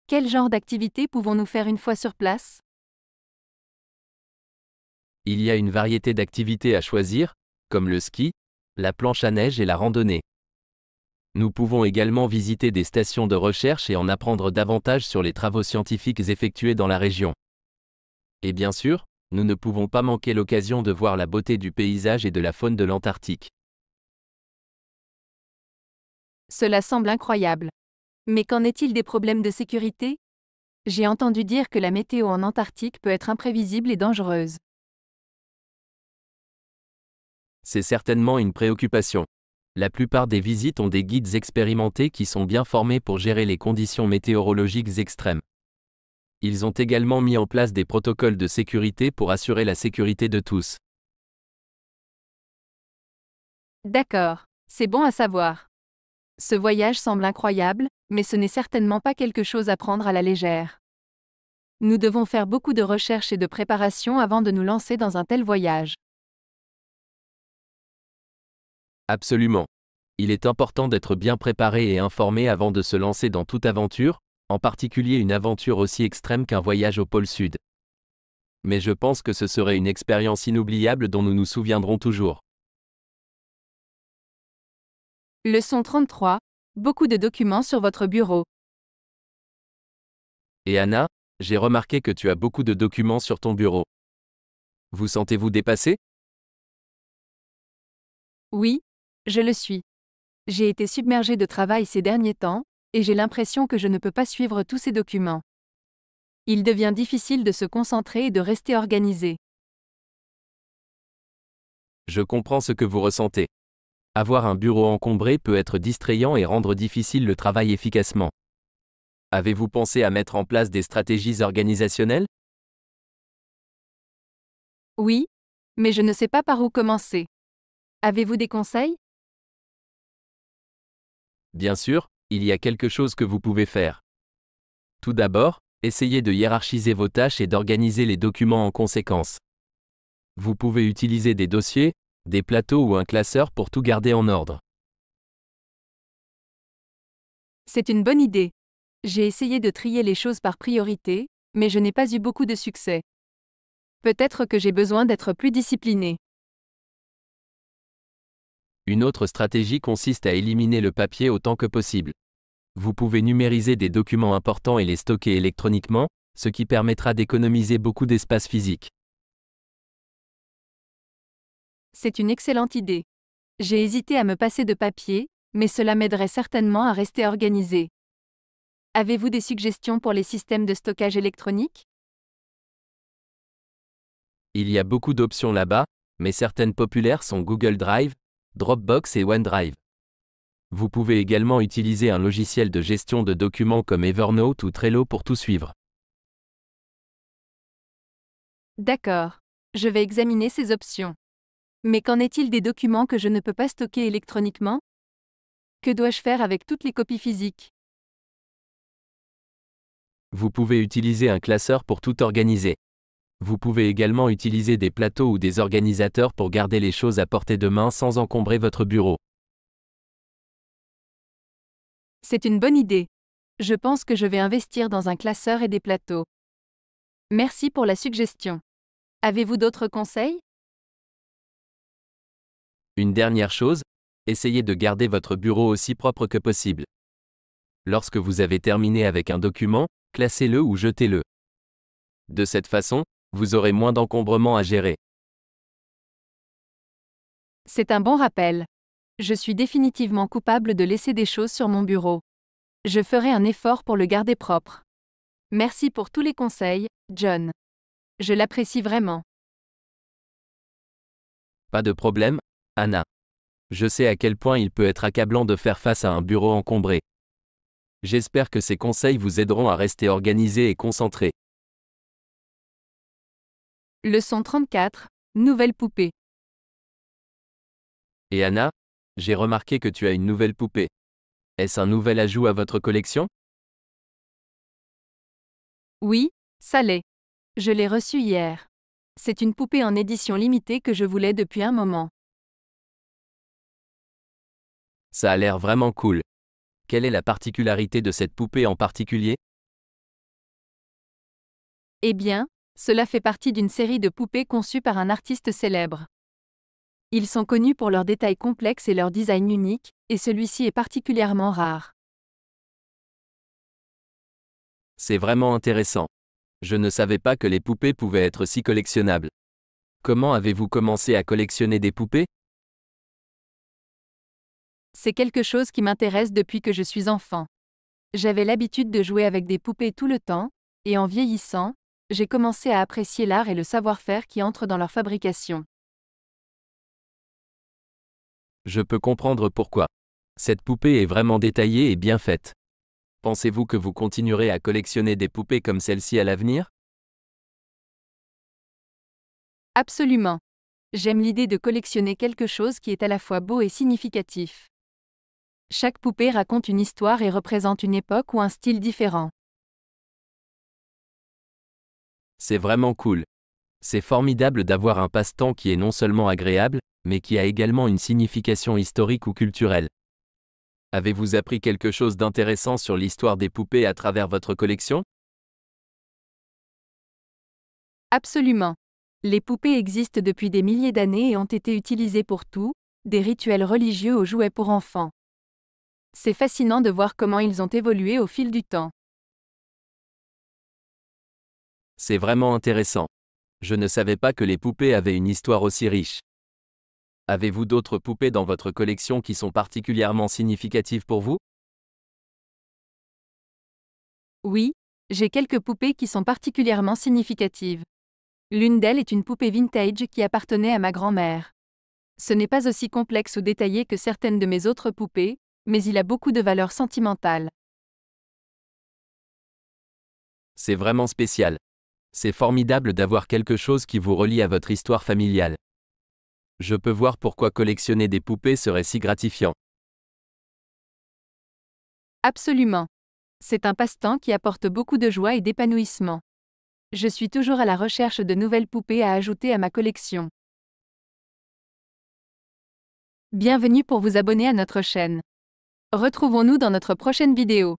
Quel genre d'activité pouvons-nous faire une fois sur place? Il y a une variété d'activités à choisir, comme le ski, la planche à neige et la randonnée. Nous pouvons également visiter des stations de recherche et en apprendre davantage sur les travaux scientifiques effectués dans la région. Et bien sûr, nous ne pouvons pas manquer l'occasion de voir la beauté du paysage et de la faune de l'Antarctique. Cela semble incroyable. Mais qu'en est-il des problèmes de sécurité? J'ai entendu dire que la météo en Antarctique peut être imprévisible et dangereuse. C'est certainement une préoccupation. La plupart des visites ont des guides expérimentés qui sont bien formés pour gérer les conditions météorologiques extrêmes. Ils ont également mis en place des protocoles de sécurité pour assurer la sécurité de tous. D'accord, c'est bon à savoir. Ce voyage semble incroyable, mais ce n'est certainement pas quelque chose à prendre à la légère. Nous devons faire beaucoup de recherches et de préparation avant de nous lancer dans un tel voyage. Absolument. Il est important d'être bien préparé et informé avant de se lancer dans toute aventure, en particulier une aventure aussi extrême qu'un voyage au pôle Sud. Mais je pense que ce serait une expérience inoubliable dont nous nous souviendrons toujours. Leçon 33. Beaucoup de documents sur votre bureau. Et Anna, j'ai remarqué que tu as beaucoup de documents sur ton bureau. Vous sentez-vous dépassé? Oui, je le suis. J'ai été submergée de travail ces derniers temps, et j'ai l'impression que je ne peux pas suivre tous ces documents. Il devient difficile de se concentrer et de rester organisé. Je comprends ce que vous ressentez. Avoir un bureau encombré peut être distrayant et rendre difficile le travail efficacement. Avez-vous pensé à mettre en place des stratégies organisationnelles? Oui, mais je ne sais pas par où commencer. Avez-vous des conseils? Bien sûr, il y a quelque chose que vous pouvez faire. Tout d'abord, essayez de hiérarchiser vos tâches et d'organiser les documents en conséquence. Vous pouvez utiliser des dossiers, des plateaux ou un classeur pour tout garder en ordre. C'est une bonne idée. J'ai essayé de trier les choses par priorité, mais je n'ai pas eu beaucoup de succès. Peut-être que j'ai besoin d'être plus discipliné. Une autre stratégie consiste à éliminer le papier autant que possible. Vous pouvez numériser des documents importants et les stocker électroniquement, ce qui permettra d'économiser beaucoup d'espace physique. C'est une excellente idée. J'ai hésité à me passer de papier, mais cela m'aiderait certainement à rester organisé. Avez-vous des suggestions pour les systèmes de stockage électronique? Il y a beaucoup d'options là-bas, mais certaines populaires sont Google Drive, Dropbox et OneDrive. Vous pouvez également utiliser un logiciel de gestion de documents comme Evernote ou Trello pour tout suivre. D'accord. Je vais examiner ces options. Mais qu'en est-il des documents que je ne peux pas stocker électroniquement? Que dois-je faire avec toutes les copies physiques? Vous pouvez utiliser un classeur pour tout organiser. Vous pouvez également utiliser des plateaux ou des organisateurs pour garder les choses à portée de main sans encombrer votre bureau. C'est une bonne idée. Je pense que je vais investir dans un classeur et des plateaux. Merci pour la suggestion. Avez-vous d'autres conseils? Une dernière chose, essayez de garder votre bureau aussi propre que possible. Lorsque vous avez terminé avec un document, classez-le ou jetez-le. De cette façon, vous aurez moins d'encombrement à gérer. C'est un bon rappel. Je suis définitivement coupable de laisser des choses sur mon bureau. Je ferai un effort pour le garder propre. Merci pour tous les conseils, John. Je l'apprécie vraiment. Pas de problème, Anna. Je sais à quel point il peut être accablant de faire face à un bureau encombré. J'espère que ces conseils vous aideront à rester organisé et concentré. Leçon 34. Nouvelle poupée. Et Anna, j'ai remarqué que tu as une nouvelle poupée. Est-ce un nouvel ajout à votre collection? Oui, ça l'est. Je l'ai reçue hier. C'est une poupée en édition limitée que je voulais depuis un moment. Ça a l'air vraiment cool. Quelle est la particularité de cette poupée en particulier? Eh bien, cela fait partie d'une série de poupées conçues par un artiste célèbre. Ils sont connus pour leurs détails complexes et leur design unique, et celui-ci est particulièrement rare. C'est vraiment intéressant. Je ne savais pas que les poupées pouvaient être si collectionnables. Comment avez-vous commencé à collectionner des poupées? C'est quelque chose qui m'intéresse depuis que je suis enfant. J'avais l'habitude de jouer avec des poupées tout le temps, et en vieillissant, j'ai commencé à apprécier l'art et le savoir-faire qui entrent dans leur fabrication. Je peux comprendre pourquoi. Cette poupée est vraiment détaillée et bien faite. Pensez-vous que vous continuerez à collectionner des poupées comme celle-ci à l'avenir? Absolument. J'aime l'idée de collectionner quelque chose qui est à la fois beau et significatif. Chaque poupée raconte une histoire et représente une époque ou un style différent. C'est vraiment cool. C'est formidable d'avoir un passe-temps qui est non seulement agréable, mais qui a également une signification historique ou culturelle. Avez-vous appris quelque chose d'intéressant sur l'histoire des poupées à travers votre collection? Absolument. Les poupées existent depuis des milliers d'années et ont été utilisées pour tout, des rituels religieux aux jouets pour enfants. C'est fascinant de voir comment ils ont évolué au fil du temps. C'est vraiment intéressant. Je ne savais pas que les poupées avaient une histoire aussi riche. Avez-vous d'autres poupées dans votre collection qui sont particulièrement significatives pour vous? Oui, j'ai quelques poupées qui sont particulièrement significatives. L'une d'elles est une poupée vintage qui appartenait à ma grand-mère. Ce n'est pas aussi complexe ou détaillé que certaines de mes autres poupées, mais il a beaucoup de valeur sentimentale. C'est vraiment spécial. C'est formidable d'avoir quelque chose qui vous relie à votre histoire familiale. Je peux voir pourquoi collectionner des poupées serait si gratifiant. Absolument. C'est un passe-temps qui apporte beaucoup de joie et d'épanouissement. Je suis toujours à la recherche de nouvelles poupées à ajouter à ma collection. Bienvenue pour vous abonner à notre chaîne. Retrouvons-nous dans notre prochaine vidéo.